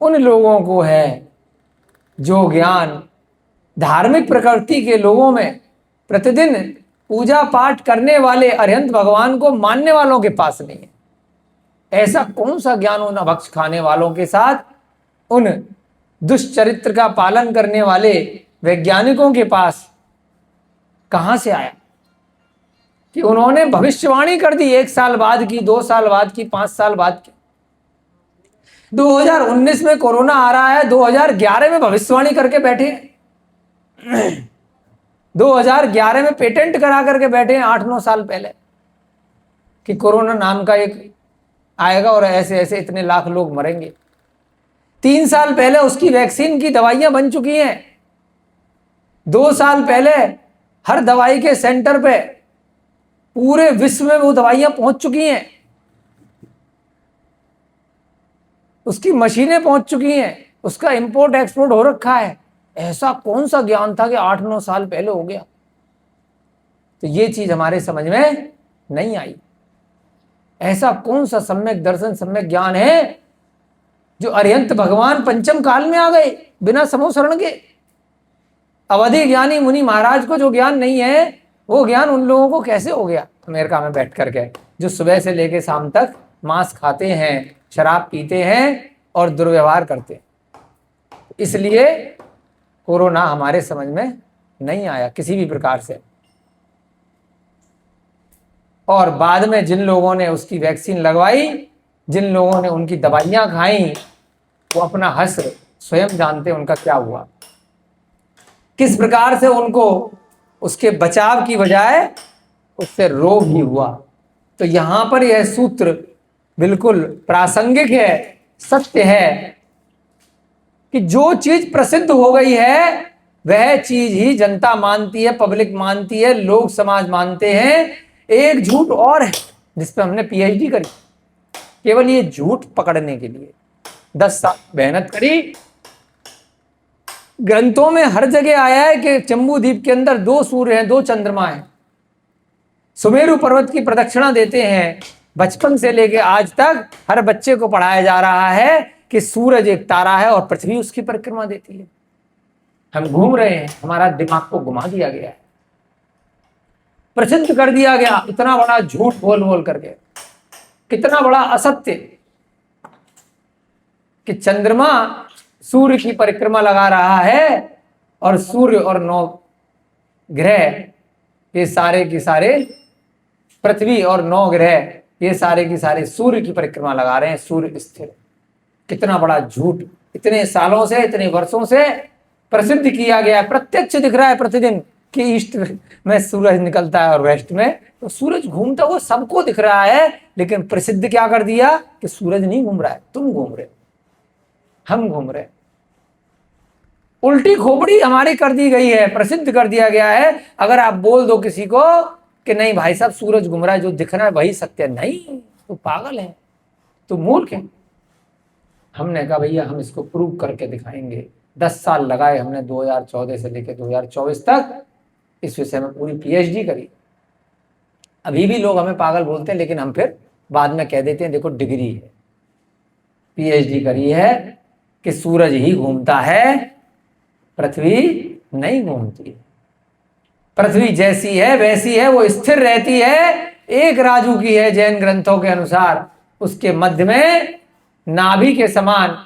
उन लोगों को है, जो ज्ञान धार्मिक प्रकृति के लोगों में प्रतिदिन पूजा पाठ करने वाले अरिहंत भगवान को मानने वालों के पास नहीं है। ऐसा कौन सा ज्ञान उन अभक्ष खाने वालों के साथ, उन दुष्चरित्र का पालन करने वाले वैज्ञानिकों के पास कहां से आया कि उन्होंने भविष्यवाणी कर दी 1 साल बाद की, 2 साल बाद की, 5 साल बाद की। 2019 में कोरोना आ रहा है, 2011 में भविष्यवाणी करके बैठे हैं। 2011 में पेटेंट करा करके बैठे हैं 8-9 साल पहले कि कोरोना नाम का एक आएगा और ऐसे ऐसे इतने लाख लोग मरेंगे। 3 साल पहले उसकी वैक्सीन की दवाइयां बन चुकी हैं। 2 साल पहले हर दवाई के सेंटर पे पूरे विश्व में वो दवाइयां पहुंच चुकी हैं, उसकी मशीनें पहुंच चुकी हैं, उसका इंपोर्ट एक्सपोर्ट हो रखा है। ऐसा कौन सा ज्ञान था कि 8-9 साल पहले हो गया? तो ये चीज हमारे समझ में नहीं आई। ऐसा कौन सा सम्यक दर्शन, सम्यक ज्ञान है जो अरिहंत भगवान पंचम काल में आ गए बिना समोसरण के? अवधि ज्ञानी मुनि महाराज को जो ज्ञान नहीं है, वो ज्ञान उन लोगों को कैसे हो गया अमेरिका में बैठ करके, जो सुबह से लेके शाम तक मांस खाते हैं, शराब पीते हैं और दुर्व्यवहार करते हैं। इसलिए कोरोना हमारे समझ में नहीं आया किसी भी प्रकार से। और बाद में जिन लोगों ने उसकी वैक्सीन लगवाई, जिन लोगों ने उनकी दवाइयां खाई, वो अपना हश्र स्वयं जानते उनका क्या हुआ, किस प्रकार से उनको उसके बचाव की बजाय उससे रोग ही हुआ। तो यहां पर यह सूत्र बिल्कुल प्रासंगिक है, सत्य है कि जो चीज प्रसिद्ध हो गई है वह चीज ही जनता मानती है, पब्लिक मानती है, लोग समाज मानते हैं। एक झूठ और है जिस पे हमने पीएचडी करी, केवल ये झूठ पकड़ने के लिए 10 साल मेहनत करी। ग्रंथों में हर जगह आया है कि जम्बू द्वीप के अंदर 2 सूर्य हैं, 2 चंद्रमा हैं। सुमेरु पर्वत की प्रदक्षिणा देते हैं। बचपन से लेके आज तक हर बच्चे को पढ़ाया जा रहा है कि सूरज एक तारा है और पृथ्वी उसकी परिक्रमा देती है। हम घूम रहे हैं, हमारा दिमाग को घुमा दिया गया है, प्रसिद्ध कर दिया गया इतना बड़ा झूठ बोल बोल करके। कितना बड़ा असत्य कि चंद्रमा सूर्य की परिक्रमा लगा रहा है और सूर्य और 9 ग्रह ये सारे के सारे, पृथ्वी और 9 ग्रह ये सारे के सारे सूर्य की परिक्रमा लगा रहे हैं, सूर्य स्थिर। कितना बड़ा झूठ इतने सालों से, इतने वर्षों से प्रसिद्ध किया गया है। प्रत्यक्ष दिख रहा है प्रतिदिन कि ईस्ट में सूरज निकलता है और वेस्ट में तो सूरज घूमता हुआ सबको दिख रहा है। लेकिन प्रसिद्ध क्या कर दिया कि सूरज नहीं घूम रहा है, तुम घूम रहे हो, हम घूम रहे। उल्टी खोपड़ी हमारी कर दी गई है, प्रसिद्ध कर दिया गया है। अगर आप बोल दो किसी को कि नहीं भाई साहब सूरज घूम रहा है, जो दिख रहा है वही सत्य है, नहीं तो पागल है, तो मूर्ख है। हमने कहा भैया हम इसको प्रूव करके दिखाएंगे। 10 साल लगाए हमने, 2014 से लेकर 2024 तक इस विषय में पूरी पीएचडी करी। अभी भी लोग हमें पागल बोलते हैं, लेकिन हम फिर बाद में कह देते हैं देखो डिग्री है, पीएचडी करी है कि सूरज ही घूमता है, पृथ्वी नहीं घूमती। पृथ्वी जैसी है वैसी है, वो स्थिर रहती है। एक राजू की है जैन ग्रंथों के अनुसार, उसके मध्य में नाभि के समान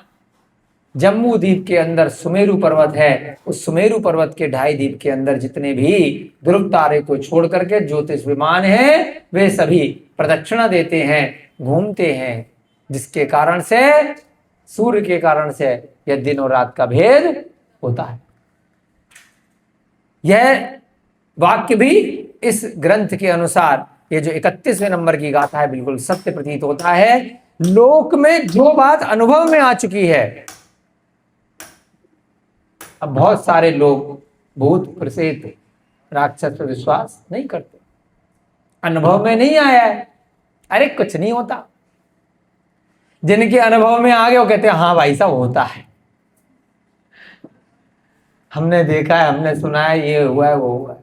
जम्बू द्वीप के अंदर सुमेरु पर्वत है। उस सुमेरु पर्वत के 2.5 द्वीप के अंदर जितने भी ध्रुव तारे को छोड़ करके ज्योतिष विमान हैं, वे सभी प्रदक्षिणा देते हैं, घूमते हैं, जिसके कारण से, सूर्य के कारण से यह दिन और रात का भेद होता है। यह वाक्य भी इस ग्रंथ के अनुसार, ये जो 31वें नंबर की गाथा है, बिल्कुल सत्य प्रतीत होता है। लोक में जो बात अनुभव में आ चुकी है, अब बहुत सारे लोग भूत प्रेत राक्षस पर विश्वास नहीं करते, अनुभव में नहीं आया है, अरे कुछ नहीं होता। जिनके अनुभव में आ गए वो कहते हैं हाँ भाई साहब होता है, हमने देखा है, हमने सुना है, ये हुआ है, वो हुआ है।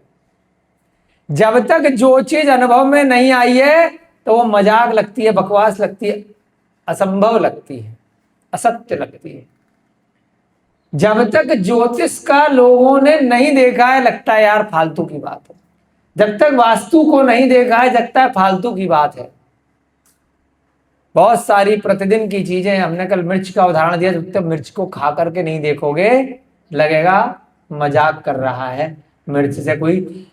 जब तक जो चीज अनुभव में नहीं आई है तो वो मजाक लगती है, बकवास लगती है, असंभव लगती है, असत्य लगती है। जब तक ज्योतिष का लोगों ने नहीं देखा है लगता है यार फालतू की बात है। जब तक वास्तु को नहीं देखा है लगता है फालतू की बात है। बहुत सारी प्रतिदिन की चीजें, हमने कल मिर्च का उदाहरण दिया, जब तक मिर्च को खा करके नहीं देखोगे लगेगा मजाक कर रहा है। मिर्च से कोई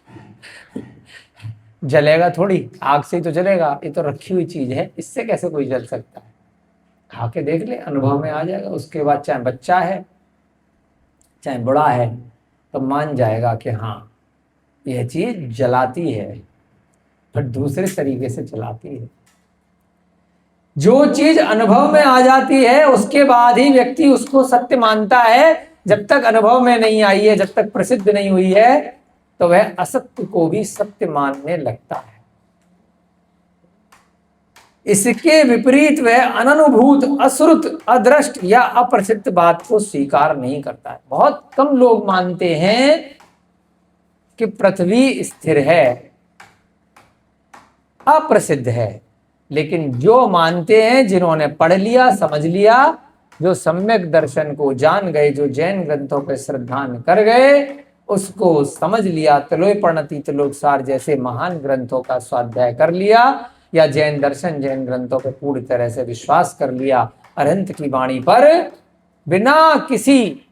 जलेगा थोड़ी, आग से ही तो जलेगा, ये तो रखी हुई चीज है, इससे कैसे कोई जल सकता है। खा के देख ले, अनुभव में आ जाएगा। उसके बाद चाहे बच्चा है चाहे बड़ा है तो मान जाएगा कि हाँ यह चीज जलाती है, पर दूसरे तरीके से जलाती है। जो चीज अनुभव में आ जाती है उसके बाद ही व्यक्ति उसको सत्य मानता है। जब तक अनुभव में नहीं आई है, जब तक प्रसिद्ध नहीं हुई है, तो वह असत्य को भी सत्य मानने लगता है। इसके विपरीत वह अननुभूत, अश्रुत, अदृष्ट या अप्रसिद्ध बात को स्वीकार नहीं करता है। बहुत कम लोग मानते हैं कि पृथ्वी स्थिर है, अप्रसिद्ध है, लेकिन जो मानते हैं, जिन्होंने पढ़ लिया, समझ लिया, जो सम्यक दर्शन को जान गए, जो जैन ग्रंथों पर श्रद्धान कर गए, उसको समझ लिया, तलोय प्रणति त्रिलोकसार जैसे महान ग्रंथों का स्वाध्याय कर लिया, या जैन दर्शन, जैन ग्रंथों पर पूरी तरह से विश्वास कर लिया, अरहंत की वाणी पर बिना किसी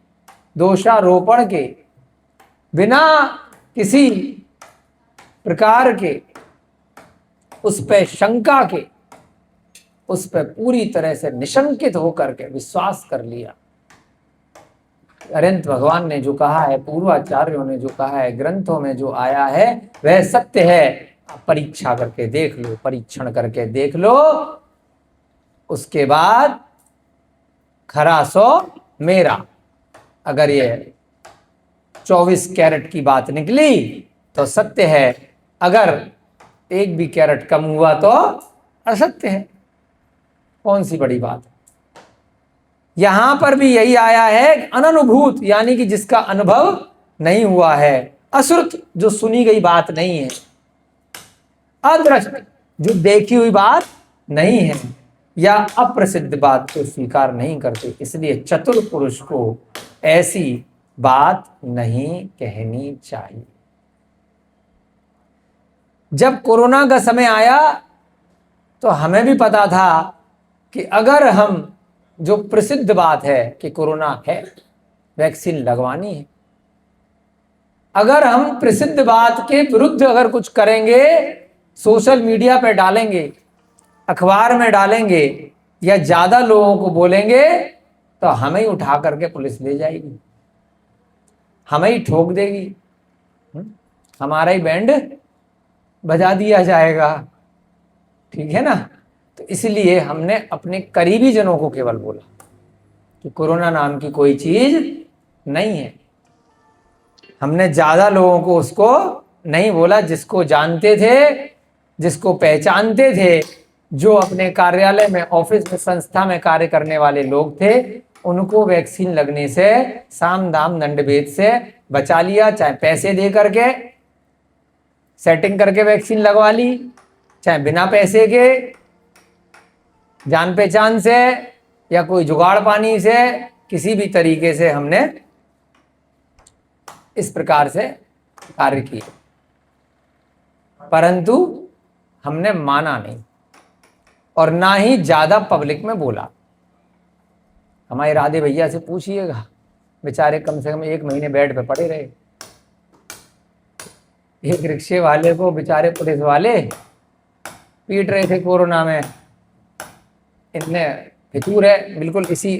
दोषारोपण के, बिना किसी प्रकार के उस पर शंका के, उस पर पूरी तरह से निशंकित होकर के विश्वास कर लिया। अरहंत भगवान ने जो कहा है, पूर्वाचार्यों ने जो कहा है, ग्रंथों में जो आया है वह सत्य है। परीक्षा करके देख लो, परीक्षण करके देख लो, उसके बाद खरा सो मेरा। अगर ये 24 कैरेट की बात निकली तो सत्य है, अगर एक भी कैरेट कम हुआ तो असत्य है। कौन सी बड़ी बात है। यहां पर भी यही आया है, अननुभूत यानी कि जिसका अनुभव नहीं हुआ है, अश्रुत जो सुनी गई बात नहीं है, अदृष्ट जो देखी हुई बात नहीं है, या अप्रसिद्ध बात को स्वीकार नहीं करते। इसलिए चतुर पुरुष को ऐसी बात नहीं कहनी चाहिए। जब कोरोना का समय आया तो हमें भी पता था कि अगर हम, जो प्रसिद्ध बात है कि कोरोना है, वैक्सीन लगवानी है। अगर हम प्रसिद्ध बात के विरुद्ध अगर कुछ करेंगे, सोशल मीडिया पे डालेंगे, अखबार में डालेंगे, या ज्यादा लोगों को बोलेंगे, तो हमें ही उठा करके पुलिस ले जाएगी, हमें ही ठोक देगी, हमारा ही बैंड बजा दिया जाएगा। ठीक है ना। तो इसलिए हमने अपने करीबी जनों को केवल बोला कि कोरोना नाम की कोई चीज नहीं है। हमने ज्यादा लोगों को उसको नहीं बोला। जिसको जानते थे, जिसको पहचानते थे, जो अपने कार्यालय में, ऑफिस में, संस्था में कार्य करने वाले लोग थे, उनको वैक्सीन लगने से, साम दाम दंड भेद से बचा लिया। चाहे पैसे दे करके सेटिंग करके वैक्सीन लगवा ली, चाहे बिना पैसे के, जान पहचान से, या कोई जुगाड़ पानी से, किसी भी तरीके से हमने इस प्रकार से कार्य किए, परंतु हमने माना नहीं और ना ही ज्यादा पब्लिक में बोला। हमारे राधे भैया से पूछिएगा, बेचारे कम से कम 1 महीने बेड पे पड़े रहे। एक रिक्शे वाले को बेचारे पुलिस वाले पीट रहे थे कोरोना में, इनने फितूर है बिल्कुल। इसी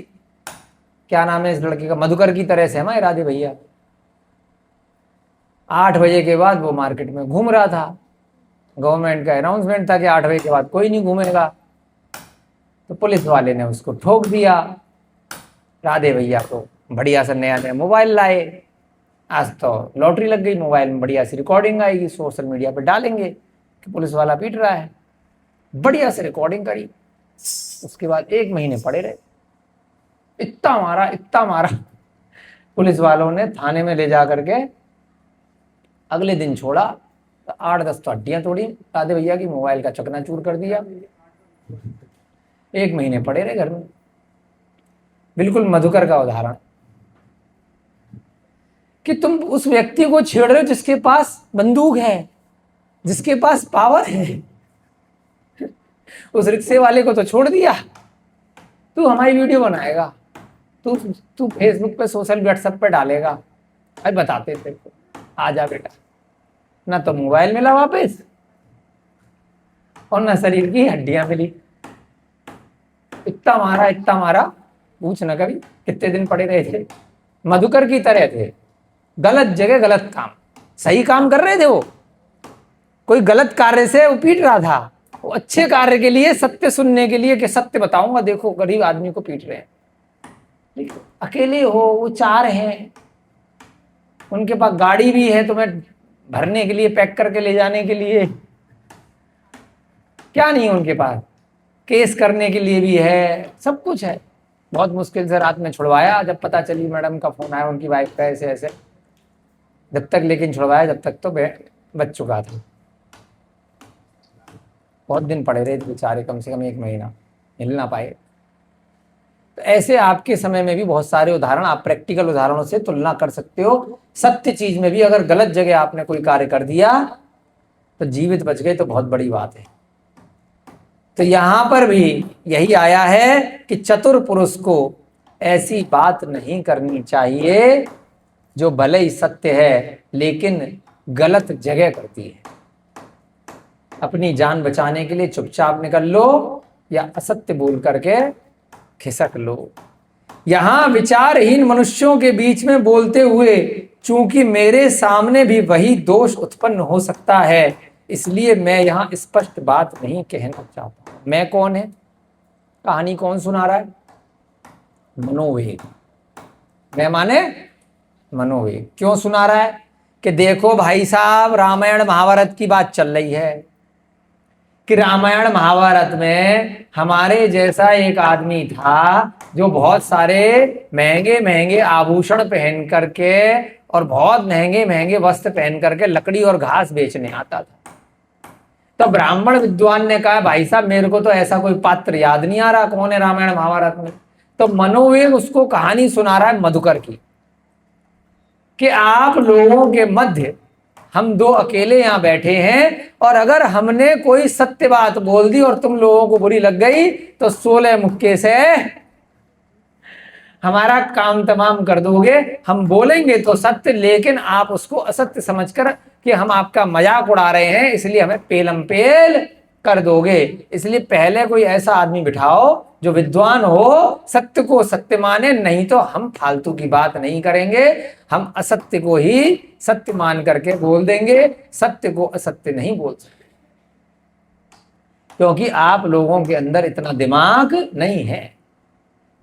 क्या नाम है इस लड़के का, मधुकर की तरह से है ना इरादे भैया। 8 बजे के बाद वो मार्केट में घूम रहा था। गवर्नमेंट का अनाउंसमेंट था कि 8 बजे के बाद कोई नहीं घूमेगा, तो पुलिस वाले ने उसको ठोक दिया। राधे भैया को बढ़िया से नया नया मोबाइल लाए। आज तो लॉटरी लग गई, मोबाइल में बढ़िया सी रिकॉर्डिंग आएगी, सोशल मीडिया पे डालेंगे कि पुलिस वाला पीट रहा है। बढ़िया से रिकॉर्डिंग करी। उसके बाद 1 महीने पड़े रहे। इतना मारा, इतना मारा, पुलिस वालों ने थाने में ले जा करके अगले दिन छोड़ा तो 8-10 तो हड्डियां तोड़ी राधे भैया की, मोबाइल का चकनाचूर कर दिया। 1 महीने पड़े रहे घर में। बिल्कुल मधुकर का उदाहरण कि तुम उस व्यक्ति को छेड़ रहे हो जिसके पास बंदूक है, जिसके पास पावर है। उस रिक्शे वाले को तो छोड़ दिया, तू हमारी वीडियो बनाएगा, तू फेसबुक पे, सोशल व्हाट्सएप पे डालेगा। अरे बताते थे, आ जा बेटा। ना तो मोबाइल मिला वापस और ना शरीर की हड्डियां मिली। इतना मारा, इतना मारा, पूछ ना कभी कितने दिन पड़े रहे थे। मधुकर की तरह थे, गलत जगह गलत काम। सही काम कर रहे थे वो, कोई गलत कार्य से वो पीट रहा था, वो अच्छे कार्य के लिए, सत्य सुनने के लिए कि सत्य बताऊंगा, देखो गरीब आदमी को पीट रहे हैं। अकेले हो, वो 4 हैं, उनके पास गाड़ी भी है तुम्हें भरने के लिए, पैक करके ले जाने के लिए। क्या नहीं है उनके पास, केस करने के लिए भी है, सब कुछ है। बहुत मुश्किल से रात में छुड़वाया, जब पता चली मैडम का फोन आया उनकी वाइफ का ऐसे ऐसे, जब तक लेकिन छुड़वाया जब तक तो बच चुका था। बहुत दिन पड़े रहे बेचारे, कम से कम 1 महीना हिल ना पाए। तो ऐसे आपके समय में भी बहुत सारे उदाहरण, आप प्रैक्टिकल उदाहरणों से तुलना कर सकते हो। सत्य चीज में भी अगर गलत जगह आपने कोई कार्य कर दिया तो जीवित बच गए तो बहुत बड़ी बात है। तो यहां पर भी यही आया है कि चतुर पुरुष को ऐसी बात नहीं करनी चाहिए जो भले ही सत्य है लेकिन गलत जगह करती है। अपनी जान बचाने के लिए चुपचाप निकल लो या असत्य बोल करके खिसक लो। यहां विचारहीन मनुष्यों के बीच में बोलते हुए चूंकि मेरे सामने भी वही दोष उत्पन्न हो सकता है, इसलिए मैं यहां स्पष्ट बात नहीं कहना चाहता। मैं कौन है? कहानी कौन सुना रहा है? मनोवेग। मैं माने मनोवेग। क्यों सुना रहा है? कि देखो भाई साहब, रामायण महाभारत की बात चल रही है कि रामायण महाभारत में हमारे जैसा एक आदमी था जो बहुत सारे महंगे महंगे आभूषण पहन करके और बहुत महंगे महंगे वस्त्र पहन करके लकड़ी और घास बेचने आता था। तो ब्राह्मण विद्वान ने कहा भाई साहब मेरे को तो ऐसा कोई पात्र याद नहीं आ रहा, कौन है रामायण महाभारत में। तो मनोवेग उसको कहानी सुना रहा है मधुकर की कि आप लोगों के मध्य हम 2 अकेले यहां बैठे हैं और अगर हमने कोई सत्य बात बोल दी और तुम लोगों को बुरी लग गई तो 16 मुक्के से हमारा काम तमाम कर दोगे। हम बोलेंगे तो सत्य, लेकिन आप उसको असत्य समझकर कि हम आपका मजाक उड़ा रहे हैं इसलिए हमें पेलम पेल कर दोगे। इसलिए पहले कोई ऐसा आदमी बिठाओ जो विद्वान हो, सत्य को सत्य माने, नहीं तो हम फालतू की बात नहीं करेंगे, हम असत्य को ही सत्य मान करके बोल देंगे, सत्य को असत्य नहीं बोल सकते क्योंकि आप लोगों के अंदर इतना दिमाग नहीं है।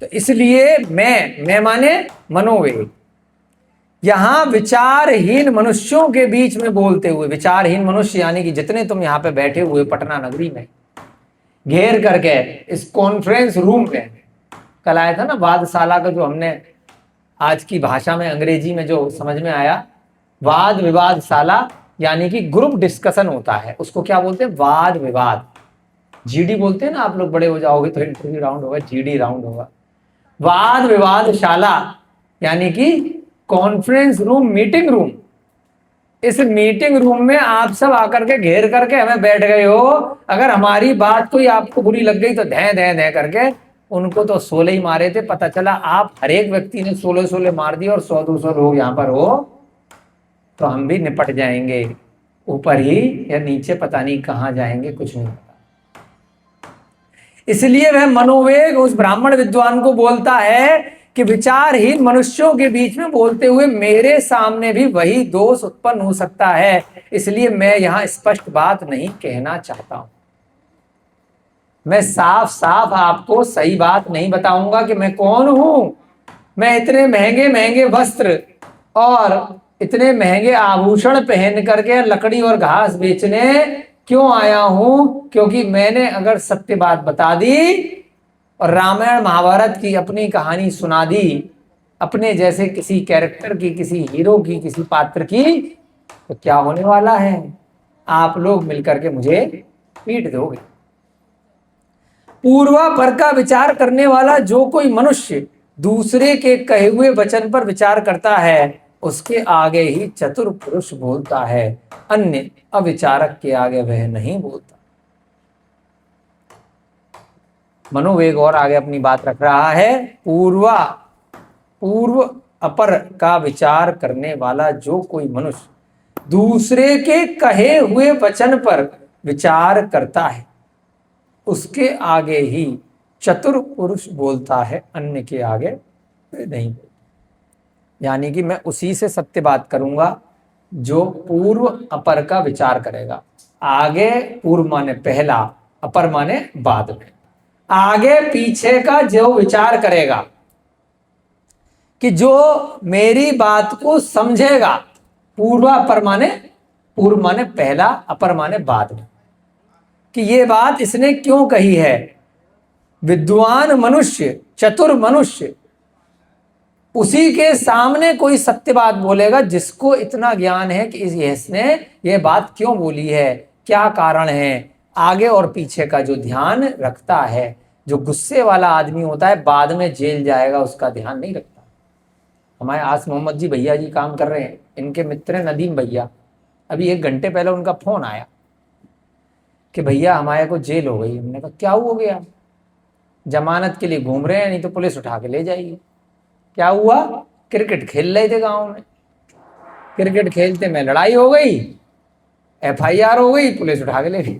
तो इसलिए मैं माने मनोवेग। यहां विचारहीन मनुष्यों के बीच में बोलते हुए, विचारहीन मनुष्य यानी कि जितने तुम यहां पे बैठे हुए पटना नगरी में घेर करके इस कॉन्फ्रेंस रूम में, कल आया था ना वादशाला का, जो हमने आज की भाषा में अंग्रेजी में जो समझ में आया, वाद विवादशाला यानी कि ग्रुप डिस्कशन होता है, उसको क्या बोलते हैं? वाद विवाद। जीडी बोलते हैं ना, आप लोग बड़े हो जाओगे तो इंटरव्यू राउंड होगा, जीडी राउंड होगा। वाद विवादशाला यानी कि कॉन्फ्रेंस रूम, मीटिंग रूम। इस मीटिंग रूम में आप सब आकर के घेर करके हमें बैठ गए हो, अगर हमारी बात कोई आपको बुरी लग गई तो धै धै धै करके, उनको तो 16 ही मारे थे, पता चला आप हर एक व्यक्ति ने 16 मार दिए और 100-200 लोग यहां पर हो तो हम भी निपट जाएंगे, ऊपर ही या नीचे पता नहीं कहां जाएंगे, कुछ नहीं पता। इसलिए वह मनोवेग उस ब्राह्मण विद्वान को बोलता है कि विचारहीन मनुष्यों के बीच में बोलते हुए मेरे सामने भी वही दोष उत्पन्न हो सकता है, इसलिए मैं यहां स्पष्ट बात नहीं कहना चाहता हूं। मैं साफ साफ आपको सही बात नहीं बताऊंगा कि मैं कौन हूं। मैं इतने महंगे महंगे वस्त्र और इतने महंगे आभूषण पहन करके लकड़ी और घास बेचने क्यों आया हूं? क्योंकि मैंने अगर सत्य बात बता दी और रामायण महाभारत की अपनी कहानी सुना दी, अपने जैसे किसी कैरेक्टर की, किसी हीरो की, किसी पात्र की, तो क्या होने वाला है? आप लोग मिलकर के मुझे पीट दोगे। पूर्वापर का विचार करने वाला जो कोई मनुष्य दूसरे के कहे हुए वचन पर विचार करता है, उसके आगे ही चतुर पुरुष बोलता है, अन्य अविचारक के आगे वह नहीं बोलता। मनोवेग और आगे अपनी बात रख रहा है। पूर्व अपर का विचार करने वाला जो कोई मनुष्य दूसरे के कहे हुए वचन पर विचार करता है, उसके आगे ही चतुर पुरुष बोलता है, अन्य के आगे नहीं बोलता। यानी कि मैं उसी से सत्य बात करूंगा जो पूर्व अपर का विचार करेगा। आगे पूर्व माने पहला, अपर माने बाद में, आगे पीछे का जो विचार करेगा, कि जो मेरी बात को समझेगा। पूर्वापर माने, पूर्व माने पहला, अपर माने बाद में, कि ये बात इसने क्यों कही है। विद्वान मनुष्य, चतुर मनुष्य उसी के सामने कोई सत्य बात बोलेगा जिसको इतना ज्ञान है कि इसने ये बात क्यों बोली है, क्या कारण है। आगे और पीछे का जो ध्यान रखता है। जो गुस्से वाला आदमी होता है बाद में जेल जाएगा, उसका ध्यान नहीं रखता। हमारे आस मोहम्मद जी भैया जी काम कर रहे हैं, इनके मित्र हैं नदीम भैया। अभी 1 घंटे पहले उनका फोन आया कि भैया हमारे को जेल हो गई। हमने कहा क्या हो गया? जमानत के लिए घूम रहे हैं, नहीं तो पुलिस उठा के ले जाएगी। क्या हुआ? क्रिकेट खेल रहे थे गांव में, क्रिकेट खेलते में लड़ाई हो गई, FIR हो गई, पुलिस उठा के ले गई।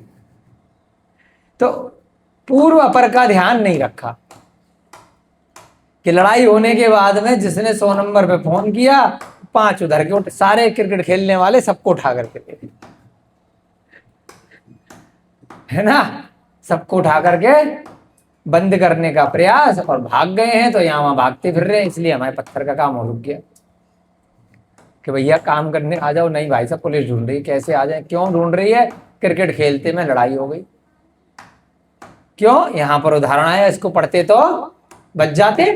तो पूर्व अपर का ध्यान नहीं रखा कि लड़ाई होने के बाद में जिसने 100 नंबर पे फोन किया, 5 उधर के उठे, सारे क्रिकेट खेलने वाले सबको उठा करके ले गए, है ना। सबको उठा करके बंद करने का प्रयास और भाग गए हैं। तो यहां वहां भागते फिर रहे हैं, इसलिए हमारे पत्थर का काम हो रुक गया कि भैया काम करने आ जाओ। नहीं भाई साहब, पुलिस ढूंढ रही है, कैसे आ जाए? क्यों ढूंढ रही है? क्रिकेट खेलते में लड़ाई हो गई। क्यों? यहां पर उदाहरण आया, इसको पढ़ते तो बच जाते।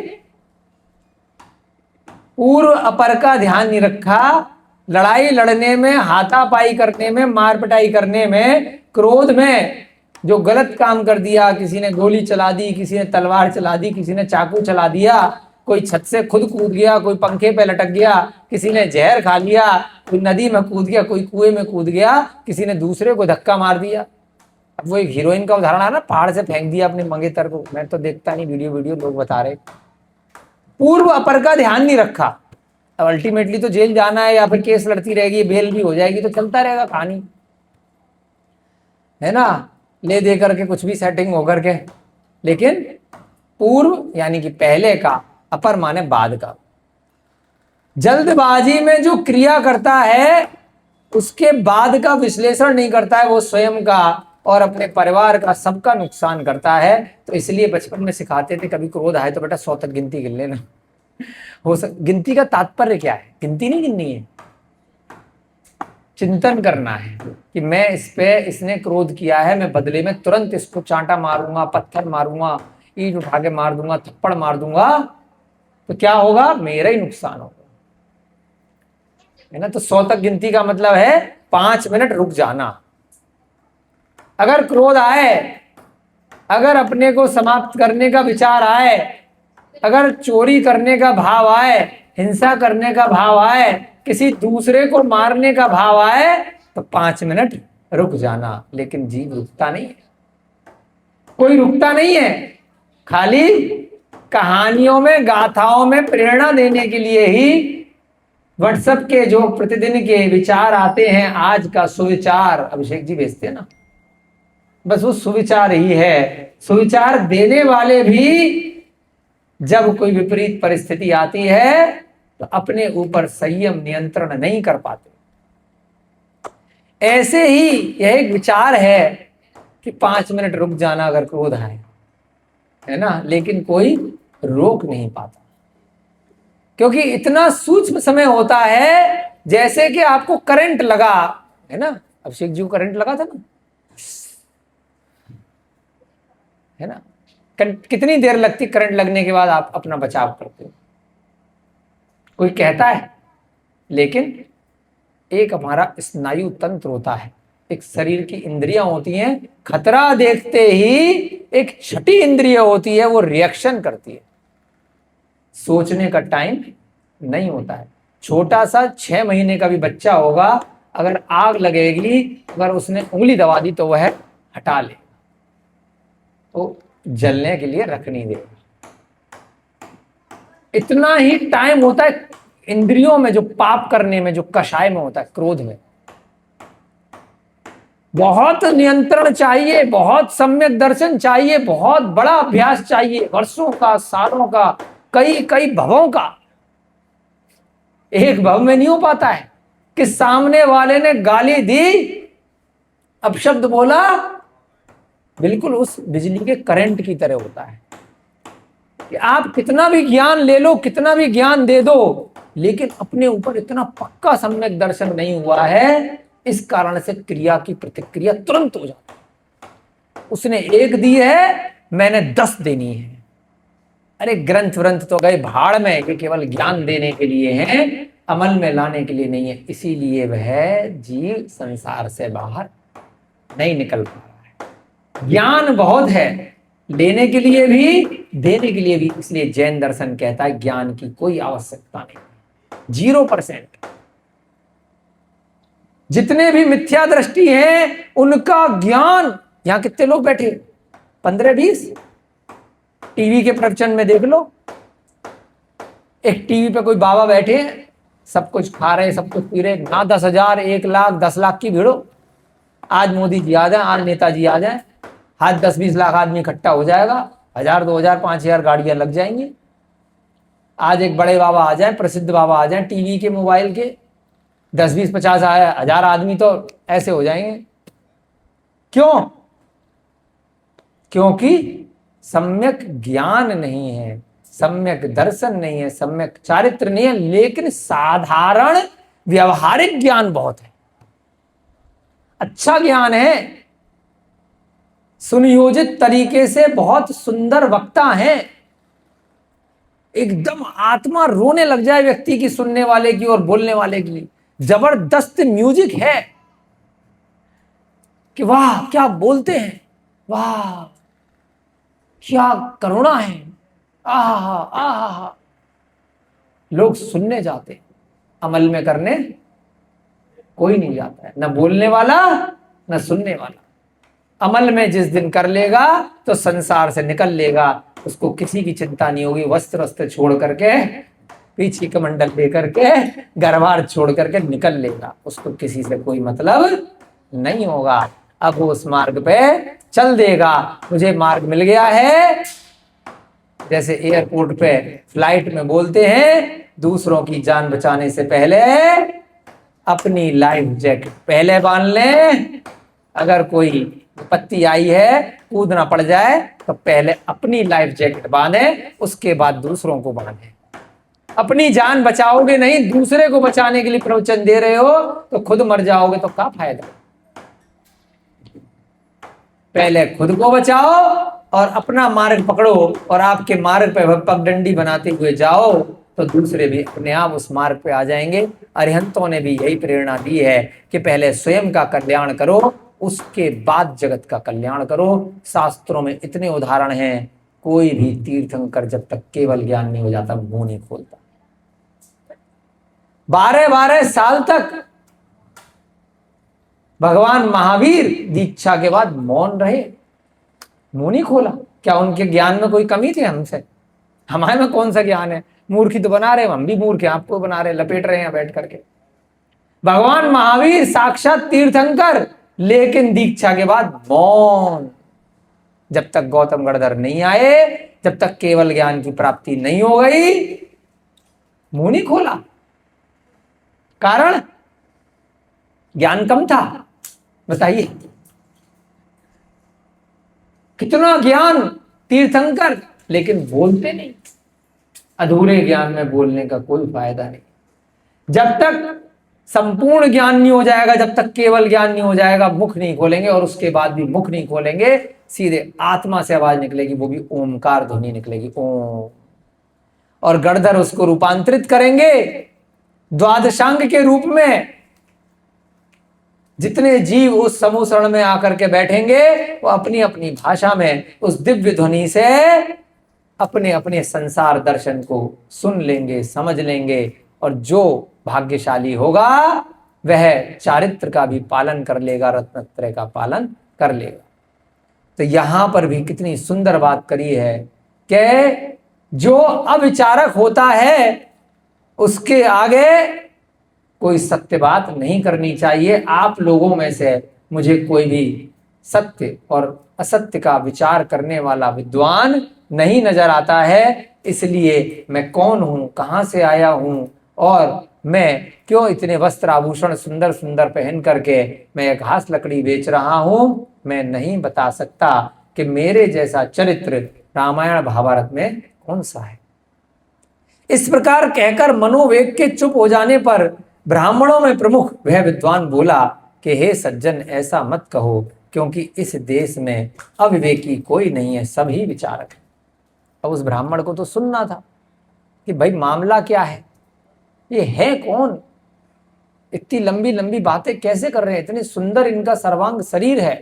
पूर्व अपर का ध्यान नहीं रखा। लड़ाई लड़ने में, हाथापाई करने में, मार पिटाई करने में, क्रोध में जो गलत काम कर दिया, किसी ने गोली चला दी, किसी ने तलवार चला दी, किसी ने चाकू चला दिया, कोई छत से खुद कूद गया, कोई पंखे पे लटक गया, किसी ने जहर खा लिया, कोई नदी में कूद गया, कोई कुएं में कूद गया, किसी ने दूसरे को धक्का मार दिया। अब वो एक हीरोइन का उदाहरण है ना, पहाड़ से फेंक दिया अपने मंगेतर को। मैं तो देखता नहीं, वीडियो लोग बता रहे। पूर्व अपर का ध्यान नहीं रखा। अब अल्टीमेटली तो जेल जाना है या फिर केस लड़ती रहेगी, बेल भी हो जाएगी, तो चलता रहेगा कहानी, है ना, ले दे करके कुछ भी सेटिंग हो करके। लेकिन पूर्व यानी कि पहले का, अपर माने बाद का। जल्दबाजी में जो क्रिया करता है उसके बाद का विश्लेषण नहीं करता है, वो स्वयं का और अपने परिवार का सबका नुकसान करता है। तो इसलिए बचपन में सिखाते थे, कभी क्रोध आए तो बेटा 100 तक गिनती गिन लेना। गिनती का तात्पर्य क्या है? गिनती नहीं गिननी है, चिंतन करना है कि मैं इसने क्रोध किया है, मैं बदले में तुरंत इसको चांटा मारूंगा, पत्थर मारूंगा, ईंट उठा के मार दूंगा, थप्पड़ मार दूंगा, तो क्या होगा? मेरा ही नुकसान होगा, है ना। तो 100 तक गिनती का मतलब है 5 मिनट रुक जाना। अगर क्रोध आए, अगर अपने को समाप्त करने का विचार आए, अगर चोरी करने का भाव आए, हिंसा करने का भाव आए, किसी दूसरे को मारने का भाव आए, तो 5 मिनट रुक जाना। लेकिन जीव रुकता नहीं है, कोई रुकता नहीं है। खाली कहानियों में, गाथाओं में प्रेरणा देने के लिए ही व्हाट्सएप के जो प्रतिदिन के विचार आते हैं, आज का सुविचार अभिषेक जी भेजते हैं ना, बस वो सुविचार ही है। सुविचार देने वाले भी जब कोई विपरीत परिस्थिति आती है तो अपने ऊपर संयम नियंत्रण नहीं कर पाते। ऐसे ही यह एक विचार है कि 5 मिनट रुक जाना अगर क्रोध आए, है ना, लेकिन कोई रोक नहीं पाता, क्योंकि इतना सूक्ष्म समय होता है। जैसे कि आपको करंट लगा, है ना, अभिषेक जी को करंट लगा था ना, है ना, कितनी देर लगती करंट लगने के बाद आप अपना बचाव करते हो? कोई कहता है? लेकिन एक हमारा स्नायु तंत्र होता है, एक शरीर की इंद्रियां होती हैं, खतरा देखते ही एक छठी इंद्रिय होती है, वो रिएक्शन करती है। सोचने का टाइम नहीं होता है। छोटा सा 6 महीने का भी बच्चा होगा, अगर आग लगेगी, अगर उसने उंगली दबा दी तो वह हटा ले, तो जलने के लिए रख नहीं देगा। इतना ही टाइम होता है इंद्रियों में, जो पाप करने में, जो कषाय में होता है, क्रोध में। बहुत नियंत्रण चाहिए, बहुत सम्यक दर्शन चाहिए, बहुत बड़ा अभ्यास चाहिए, वर्षों का, सालों का, कई कई भवों का। एक भव में नहीं हो पाता है कि सामने वाले ने गाली दी, अपशब्द बोला, बिल्कुल उस बिजली के करंट की तरह होता है कि आप कितना भी ज्ञान ले लो, कितना भी ज्ञान दे दो, लेकिन अपने ऊपर इतना पक्का सम्यक दर्शन नहीं हुआ है, इस कारण से क्रिया की प्रतिक्रिया तुरंत हो जाती है। उसने 1 दी है, मैंने 10 देनी है। अरे ग्रंथ व्रंथ तो गए भाड़ में, ये केवल ज्ञान देने के लिए हैं, अमल में लाने के लिए नहीं है। इसीलिए वह जीव संसार से बाहर नहीं निकल पा रहा है। ज्ञान बहुत है, लेने के लिए भी, देने के लिए भी। इसलिए जैन दर्शन कहता है ज्ञान की कोई आवश्यकता नहीं, 0%। जितने भी मिथ्या दृष्टि हैं, उनका ज्ञान, यहां कितने लोग बैठे, 15-20, टीवी के प्रवचन में देख लो, एक टीवी पे कोई बाबा बैठे हैं, सब कुछ खा रहे, सब कुछ पी रहे, ना 10,000, 1 लाख, 10 लाख की भीड़ हो। आज मोदी जी आ जाए, आज नेताजी आ जाए, आज 10-20 लाख आदमी इकट्ठा हो जाएगा, 1,000, 2,000, 5,000 गाड़ियां लग जाएंगी। आज एक बड़े बाबा आ जाए, प्रसिद्ध बाबा आ जाए, टीवी के, मोबाइल के, 10-20-50,000 आदमी तो ऐसे हो जाएंगे। क्यों? क्योंकि सम्यक ज्ञान नहीं है, सम्यक दर्शन नहीं है, सम्यक चारित्र नहीं है, लेकिन साधारण व्यवहारिक ज्ञान बहुत है, अच्छा ज्ञान है, सुनियोजित तरीके से बहुत सुंदर वक्ता है, एकदम आत्मा रोने लग जाए व्यक्ति की, सुनने वाले की और बोलने वाले की। जबरदस्त म्यूजिक है कि वाह क्या बोलते हैं, वाह क्या करुणा है, आहा आहा। लोग सुनने जाते, अमल में करने कोई नहीं जाता है, न बोलने वाला न सुनने वाला। अमल में जिस दिन कर लेगा तो संसार से निकल लेगा, उसको किसी की चिंता नहीं होगी। वस्त्र वस्त्र छोड़ करके, पीछे कमंडल लेकर के, घरबार छोड़ करके निकल लेगा, उसको किसी से कोई मतलब नहीं होगा। अब वो उस मार्ग पे चल देगा। मुझे मार्ग मिल गया है, जैसे एयरपोर्ट पे फ्लाइट में बोलते हैं, दूसरों की जान बचाने से पहले अपनी लाइफ जैकेट पहले बांध लें। अगर कोई विपत्ति आई है, कूदना पड़ जाए, तो पहले अपनी लाइफ जैकेट बांधे, उसके बाद दूसरों को बांधे। अपनी जान बचाओगे नहीं, दूसरे को बचाने के लिए प्रवचन दे रहे हो, तो खुद मर जाओगे तो क्या फायदा। पहले खुद को बचाओ और अपना मार्ग पकड़ो, और आपके मार्ग पे पगडंडी बनाते हुए जाओ, तो दूसरे भी अपने आप उस मार्ग पे आ जाएंगे। अरिहंतों ने भी यही प्रेरणा दी है कि पहले स्वयं का कल्याण करो, उसके बाद जगत का कल्याण करो। शास्त्रों में इतने उदाहरण हैं, कोई भी तीर्थंकर जब तक केवल ज्ञान नहीं हो जाता, मुंह नहीं खोलता। 12-12 साल तक भगवान महावीर दीक्षा के बाद मौन रहे, मुंह नहीं खोला। क्या उनके ज्ञान में कोई कमी थी हमसे? हमारे में कौन सा ज्ञान है? मूर्खी तो बना रहे, हम भी मूर्ख हैं, आपको बना रहे, लपेट रहे हैं बैठ करके। भगवान महावीर साक्षात तीर्थंकर लेकिन दीक्षा के बाद मौन। जब तक गौतम गणधर नहीं आए, जब तक केवल ज्ञान की प्राप्ति नहीं हो गई, मुंह नहीं खोला। कारण ज्ञान कम था। बताइए, कितना ज्ञान तीर्थंकर, लेकिन बोलते नहीं। अधूरे ज्ञान में बोलने का कोई फायदा नहीं। जब तक संपूर्ण ज्ञान नहीं हो जाएगा, जब तक केवल ज्ञान नहीं हो जाएगा, मुख नहीं खोलेंगे। और उसके बाद भी मुख नहीं खोलेंगे, सीधे आत्मा से आवाज निकलेगी, वो भी ओमकार ध्वनि निकलेगी, ओम। और गणधर उसको रूपांतरित करेंगे द्वादशांग के रूप में। जितने जीव उस समूह शरण में आकर के बैठेंगे, वो अपनी अपनी भाषा में उस दिव्य ध्वनि से अपने अपने संसार दर्शन को सुन लेंगे, समझ लेंगे। और जो भाग्यशाली होगा वह चारित्र का भी पालन कर लेगा, रत्नत्रय का पालन कर लेगा। तो यहां पर भी कितनी सुंदर बात करी है कि जो अविचारक होता है उसके आगे कोई सत्य बात नहीं करनी चाहिए। आप लोगों में से मुझे कोई भी सत्य और असत्य का विचार करने वाला विद्वान नहीं नजर आता है। इसलिए मैं कौन हूं, कहां से आया हूं, और मैं क्यों इतने वस्त्र आभूषण सुंदर सुंदर पहन करके मैं घास लकड़ी बेच रहा हूं, मैं नहीं बता सकता कि मेरे जैसा चरित्र रामायण महाभारत में कौन सा है। इस प्रकार कहकर मनोवेग के चुप हो जाने पर ब्राह्मणों में प्रमुख वह विद्वान बोला कि हे सज्जन, ऐसा मत कहो, क्योंकि इस देश में अविवेकी कोई नहीं है, सभी विचारक हैं। अब उस ब्राह्मण को तो सुनना था कि भाई मामला क्या है, ये है कौन, इतनी लंबी लंबी बातें कैसे कर रहे हैं, इतने सुंदर इनका सर्वांग शरीर है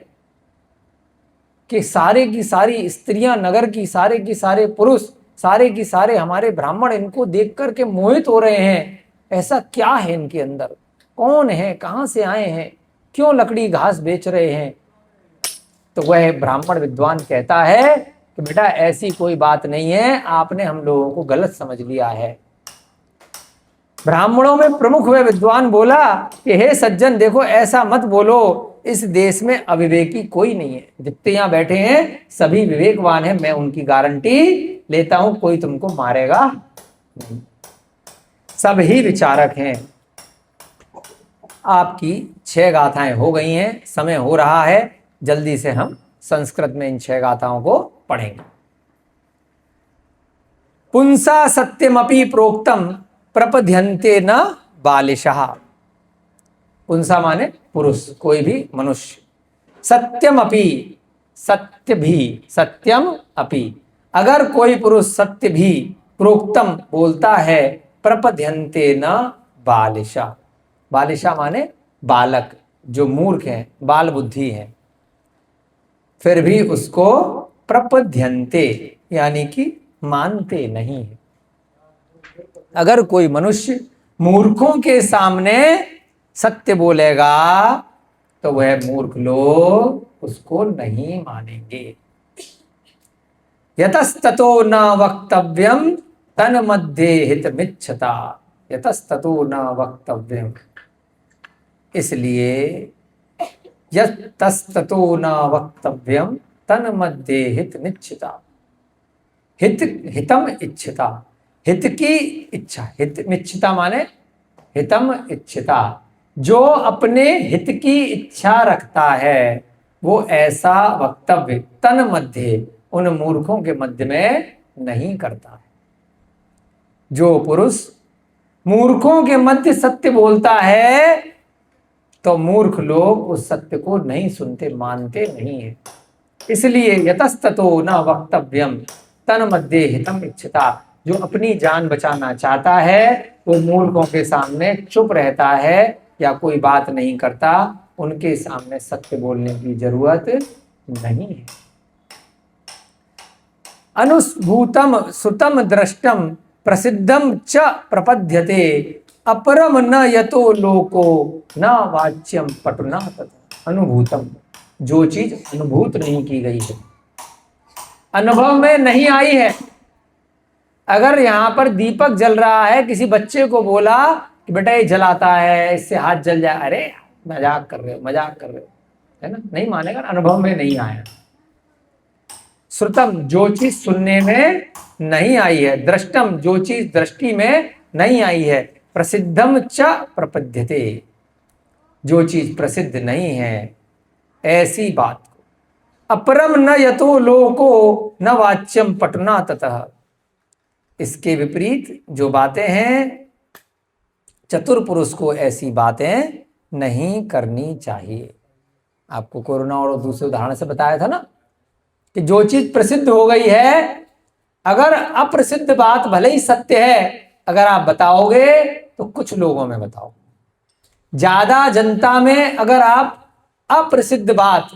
कि सारे की सारी स्त्रियां, नगर की सारे की सारे पुरुष, सारे की सारे हमारे ब्राह्मण इनको देख करके मोहित हो रहे हैं। ऐसा क्या है इनके अंदर, कौन है, कहां से आए हैं, क्यों लकड़ी घास बेच रहे हैं। तो वह ब्राह्मण विद्वान कहता है कि बेटा ऐसी कोई बात नहीं है, आपने हम लोगों को गलत समझ लिया है। ब्राह्मणों में प्रमुख वह विद्वान बोला कि हे सज्जन, देखो ऐसा मत बोलो, इस देश में अविवेकी कोई नहीं है। जितने यहां बैठे हैं सभी विवेकवान हैं, मैं उनकी गारंटी लेता हूं, कोई तुमको मारेगा नहीं, सब ही विचारक हैं। आपकी 6 गाथाएं हो गई हैं, समय हो रहा है, जल्दी से हम संस्कृत में इन 6 गाथाओं को पढ़ेंगे। पुंसा सत्यमपि प्रोक्तम प्रपद्यन्ते न बालिशः। पुंसा माने पुरुष, कोई भी मनुष्य। सत्यम अपि, सत्य भी, सत्यम अपि, अगर कोई पुरुष सत्य भी प्रोक्तम बोलता है, प्रपद्यन्ते न बालिशा। बालिशा माने बालक, जो मूर्ख है, बाल बुद्धि है, फिर भी उसको प्रपद्यन्ते यानी कि मानते नहीं है। अगर कोई मनुष्य मूर्खों के सामने सत्य बोलेगा तो वह मूर्ख लोग उसको नहीं मानेंगे। यतस्ततो न वक्तव्यम तन मध्ये हितमिच्छता। यतस्ततो न वक्तव्यम, इसलिए यतस्ततो न वक्तव्यम तन मध्ये हितमिच्छता। हितम इच्छता, हित की इच्छा, हितमिच्छता माने हितम इच्छता, जो अपने हित की इच्छा रखता है वो ऐसा वक्तव्य तन मध्य, उन मूर्खों के मध्य में नहीं करता है। जो पुरुष मूर्खों के मध्य सत्य बोलता है तो मूर्ख लोग उस सत्य को नहीं सुनते, मानते नहीं है। इसलिए यतस्ततो न वक्तव्यम तन मध्य हितम इच्छता, जो अपनी जान बचाना चाहता है वो मूर्खों के सामने चुप रहता है या कोई बात नहीं करता, उनके सामने सत्य बोलने की जरूरत नहीं है। अनुस्भूतम सुतम दृष्टम प्रसिद्धम च प्रपद्यते, अपरम न यतो लोको न वाच्यम पटुना तथा। अनुभूतम, जो चीज अनुभूत नहीं की गई है, अनुभव में नहीं आई है। अगर यहां पर दीपक जल रहा है, किसी बच्चे को बोला कि बेटा ये जलाता है, इससे हाथ जल जाए, अरे मजाक कर रहे हो, मजाक कर रहे हो, है ना, नहीं मानेगा, अनुभव में नहीं आया। श्रुतम, जो चीज सुनने में नहीं आई है, दृष्टम, जो चीज दृष्टि में नहीं आई है, प्रसिद्धम च प्रपद्यते, जो चीज प्रसिद्ध नहीं है ऐसी बात को, अपरम न यतो लोको न वाच्यम पटुना ततः, इसके विपरीत जो बातें हैं चतुर पुरुष को ऐसी बातें नहीं करनी चाहिए। आपको कोरोना और दूसरे उदाहरण से बताया था ना कि जो चीज प्रसिद्ध हो गई है, अगर अप्रसिद्ध बात भले ही सत्य है, अगर आप बताओगे तो कुछ लोगों में बताओ, ज्यादा जनता में अगर आप अप्रसिद्ध बात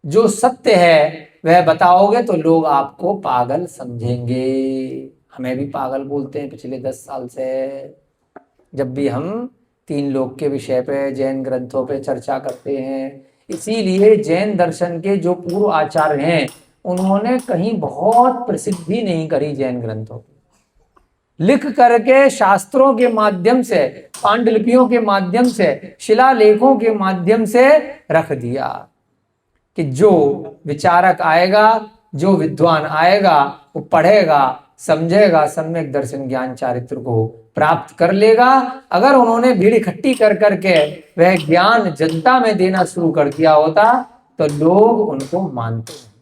जो सत्य है वह बताओगे तो लोग आपको पागल समझेंगे। हमें भी पागल बोलते हैं पिछले 10 साल से, जब भी हम 3 लोक के विषय पे जैन ग्रंथों पे चर्चा करते हैं। इसीलिए जैन दर्शन के जो पूर्व आचार्य हैं उन्होंने कहीं बहुत प्रसिद्धि नहीं करी जैन ग्रंथों की, लिख करके शास्त्रों के माध्यम से, पांडुलिपियों के माध्यम से, शिलालेखों के माध्यम से रख दिया कि जो विचारक आएगा, जो विद्वान आएगा, वो पढ़ेगा, समझेगा, सम्यक दर्शन ज्ञान चारित्र को प्राप्त कर लेगा। अगर उन्होंने भीड़ इकट्ठी कर करके वह ज्ञान जनता में देना शुरू कर दिया होता तो लोग उनको मानते हैं,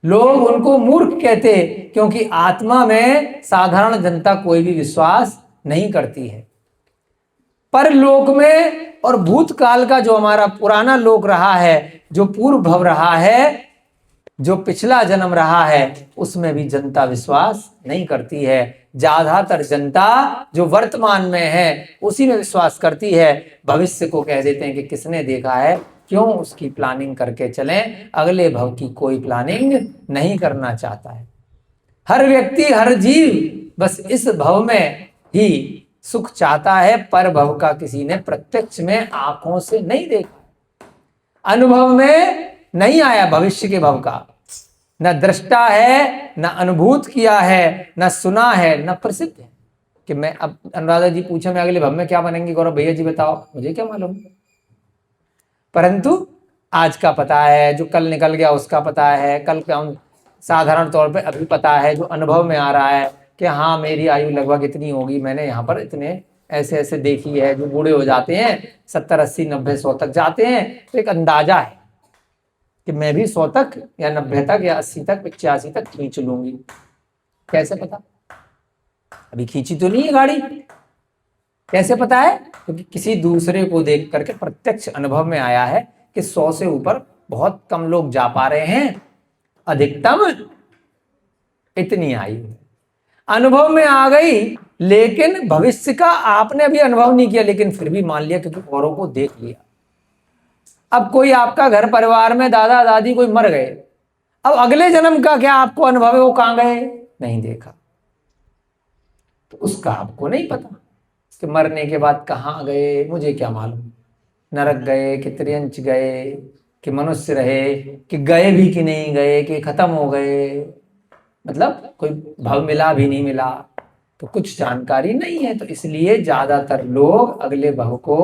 लोग उनको मूर्ख कहते, क्योंकि आत्मा में साधारण जनता कोई भी विश्वास नहीं करती है। परलोक में और भूतकाल का जो हमारा पुराना लोक रहा है, जो पूर्व भव रहा है, जो पिछला जन्म रहा है, उसमें भी जनता विश्वास नहीं करती है। ज्यादातर जनता जो वर्तमान में है उसी में विश्वास करती है, भविष्य को कह देते हैं कि किसने देखा है, क्यों उसकी प्लानिंग करके चलें, अगले भव की कोई प्लानिंग नहीं करना चाहता है। हर व्यक्ति, हर जीव बस इस भव में ही सुख चाहता है, पर भव का किसी ने प्रत्यक्ष में आंखों से नहीं देखा, अनुभव में नहीं आया भविष्य के भव का, न दृष्टा है, न अनुभूत किया है, न सुना है, न प्रसिद्ध है। कि मैं, अब अनुराधा जी पूछे मैं अगले भव में क्या बनेंगे, गौरव भैया जी बताओ, मुझे क्या मालूम। परंतु आज का पता है, जो कल निकल गया उसका पता है, कल का साधारण तौर पे अभी पता है, जो अनुभव में आ रहा है कि हाँ मेरी आयु लगभग इतनी होगी, मैंने यहाँ पर इतने ऐसे ऐसे देखी है, जो बूढ़े हो जाते हैं 70, 80, 90, 100 तक जाते हैं, तो एक अंदाजा है कि मैं भी 100 तक या 90 तक या 80 तक 85 तक खींच लूंगी। कैसे पता? अभी खींची तो नहीं है गाड़ी, कैसे पता है? क्योंकि किसी दूसरे को देख करके प्रत्यक्ष अनुभव में आया है कि 100 से ऊपर बहुत कम लोग जा पा रहे हैं, अधिकतम इतनी आयु है। अनुभव में आ गई, लेकिन भविष्य का आपने अभी अनुभव नहीं किया, लेकिन फिर भी मान लिया क्योंकि औरों को देख लिया। अब कोई आपका घर परिवार में दादा दादी कोई मर गए, अब अगले जन्म का क्या आपको अनुभव है, वो कहां गए, नहीं देखा, तो उसका आपको नहीं पता कि मरने के बाद कहां गए, मुझे क्या मालूम, नरक गए कि त्रियंच गए कि मनुष्य रहे कि गए भी कि नहीं गए कि खत्म हो गए, मतलब कोई भव मिला भी नहीं मिला, तो कुछ जानकारी नहीं है। तो इसलिए ज्यादातर लोग अगले भव को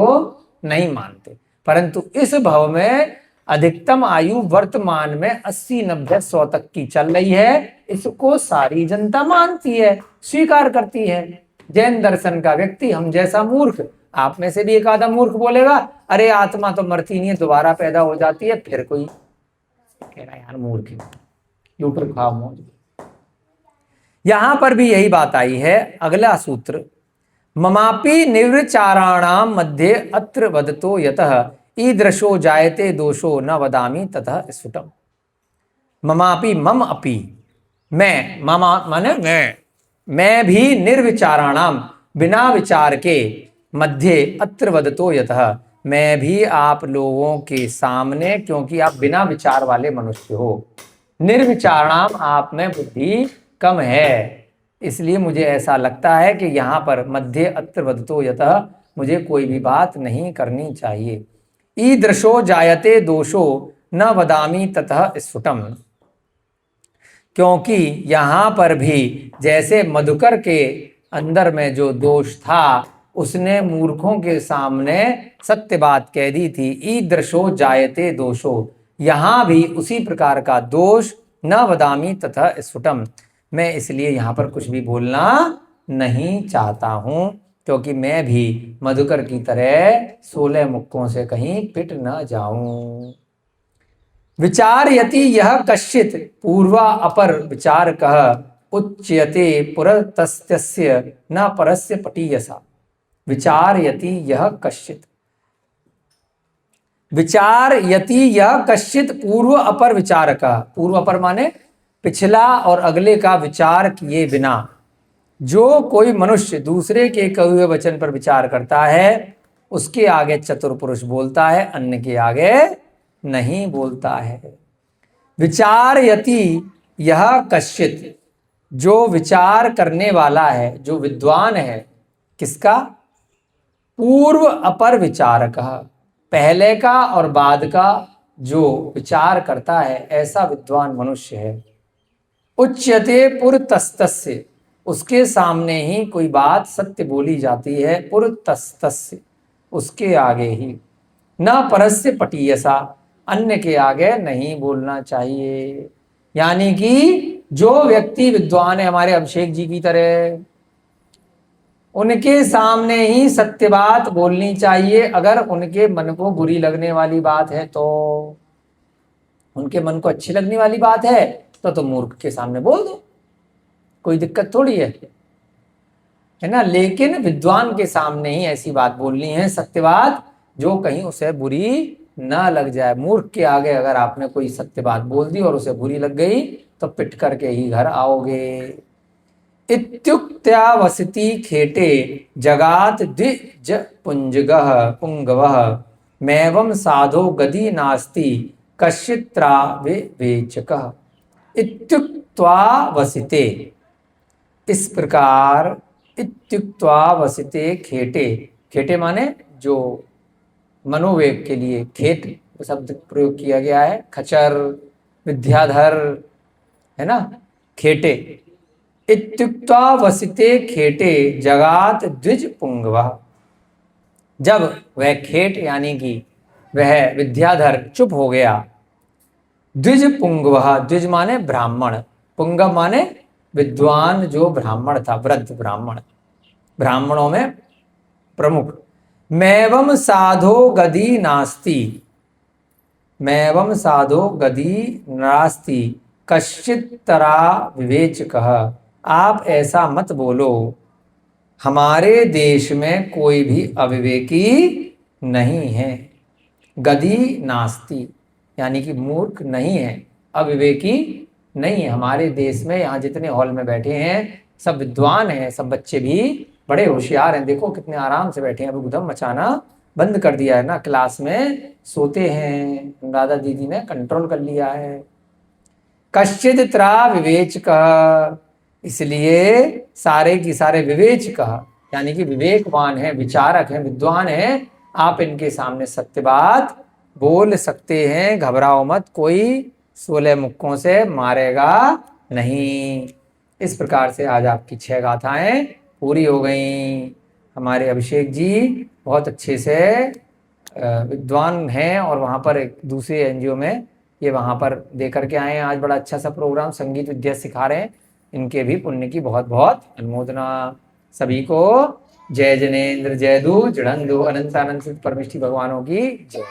नहीं मानते। परंतु इस भव में अधिकतम आयु वर्तमान में 80, 90, 100 तक की चल रही है, इसको सारी जनता मानती है, स्वीकार करती है। जैन दर्शन का व्यक्ति, हम जैसा मूर्ख, आप में से भी एक आधा मूर्ख बोलेगा अरे आत्मा तो मरती नहीं है, दोबारा पैदा हो जाती है, फिर कोई कहेगा यार मूर्ख है, लूटर खाओ मौज। यहां पर भी यही बात आई है। अगला सूत्र, ममापि निर्विचाराणाम मध्ये अत्र वदतो यतः ईदृशो जायते दोषो न वदामि ततः स्फुटम। ममापि, मम अपि, मैं, ममा माने मैं भी निर्विचाराणाम, बिना विचार के, मध्य अत्र वदतो यतः, मैं भी आप लोगों के सामने, क्योंकि आप बिना विचार वाले मनुष्य हो, निर्विचाराणाम, आप में बुद्धि कम है, इसलिए मुझे ऐसा लगता है कि यहाँ पर मध्य अत्र वदतो यतः मुझे कोई भी बात नहीं करनी चाहिए। ईदृशो जायते दोषो न वदामि ततः स्फुटम, क्योंकि यहाँ पर भी जैसे मधुकर के अंदर में जो दोष था उसने मूर्खों के सामने सत्य बात कह दी थी। ईदृशो जायते दोषो, यहाँ भी उसी प्रकार का दोष न वदामी तथा स्फुटम, मैं इसलिए यहाँ पर कुछ भी बोलना नहीं चाहता हूँ, क्योंकि मैं भी मधुकर की तरह 16 मुक्कों से कहीं पिट न जाऊं। विचारयति यह कश्चित् पूर्वा अपर विचारकः उच्यते पुरतस्तस्य न परस्य पटीयसा। विचारयति यह कश्चित्, विचारयति यह कश्चित् पूर्व अपर विचारकः, पूर्व अपर माने पिछला और अगले का विचार किए बिना जो कोई मनुष्य दूसरे के कहे हुए वचन पर विचार करता है, उसके आगे चतुर पुरुष बोलता है, अन्य के आगे नहीं बोलता है। विचारयति यह कश्चित्, जो विचार करने वाला है, जो विद्वान है, किसका? पूर्व अपर विचारक, पहले का और बाद का जो विचार करता है, ऐसा विद्वान मनुष्य है। उच्यते पुरतस्तस्य, उसके सामने ही कोई बात सत्य बोली जाती है, पुरतस्तस्य, उसके आगे ही, न परस्य पटीयसा, अन्य के आगे नहीं बोलना चाहिए। यानी कि जो व्यक्ति विद्वान है, हमारे अभिषेक जी की तरह, उनके सामने ही सत्य बात बोलनी चाहिए। अगर उनके मन को बुरी लगने वाली बात है तो, उनके मन को अच्छी लगने वाली बात है तो मूर्ख के सामने बोल दो, कोई दिक्कत थोड़ी है ना। लेकिन विद्वान के सामने ही ऐसी बात बोलनी है, सत्य बात, जो कहीं उसे बुरी ना लग जाए। मूर्ख के आगे अगर आपने कोई सत्य बात बोल दी और उसे बुरी लग गई तो पिट करके ही घर आओगे। इत्युक्त्या वसति खेटे जगात द्विज पुंजगः पुंगवः, मैवं साधो गदी नास्ति कश्चित्रा विवेचकः। इत्युक्त्वा वसिते, इस प्रकार, इत्युक्त्वा वसिते खेटे, खेटे माने जो मनोवेग के लिए खेट शब्द प्रयोग किया गया है, खचर, विद्याधर, है ना, खेटे। इत्युक्त्वा वसिते खेटे जगात द्विज पुंगवः, जब वह खेट यानी कि वह विद्याधर चुप हो गया। द्विज पुंगवः, द्विज माने ब्राह्मण, पुंगव माने विद्वान जो ब्राह्मण था, वृद्ध ब्राह्मण, ब्राह्मणों में प्रमुख। मैवं साधो गदी नास्ति, मैवं साधो गदी नास्ति कश्चित्तरा विवेचकः, आप ऐसा मत बोलो, हमारे देश में कोई भी अविवेकी नहीं है। गदी नास्ति यानी कि मूर्ख नहीं है, अविवेकी नहीं है। हमारे देश में यहाँ जितने हॉल में बैठे हैं सब विद्वान हैं, सब बच्चे भी बड़े होशियार हैं। देखो कितने आराम से बैठे हैं, अभी उधम मचाना बंद कर दिया है ना, क्लास में सोते हैं। दादा दीदी ने कंट्रोल कर लिया है। कश्चित्तरा विवेचकः, इसलिए सारे की सारे विवेचकः यानी कि विवेकवान है, विचारक है, विद्वान है, आप इनके सामने सत्य बात बोल सकते हैं। घबराओ मत, कोई 16 मुक्कों से मारेगा नहीं। इस प्रकार से आज आपकी 6 गाथाएं पूरी हो गई। हमारे अभिषेक जी बहुत अच्छे से विद्वान हैं और वहाँ पर एक दूसरे एनजीओ में ये वहाँ पर दे करके आए हैं। आज बड़ा अच्छा सा प्रोग्राम संगीत विद्या सिखा रहे हैं। इनके भी पुण्य की बहुत बहुत अनुमोदना। सभी को जय जनेन्द्र, जय दू, जड़ंदू, अनंत अनंत परमेष्ठी भगवानों की जय।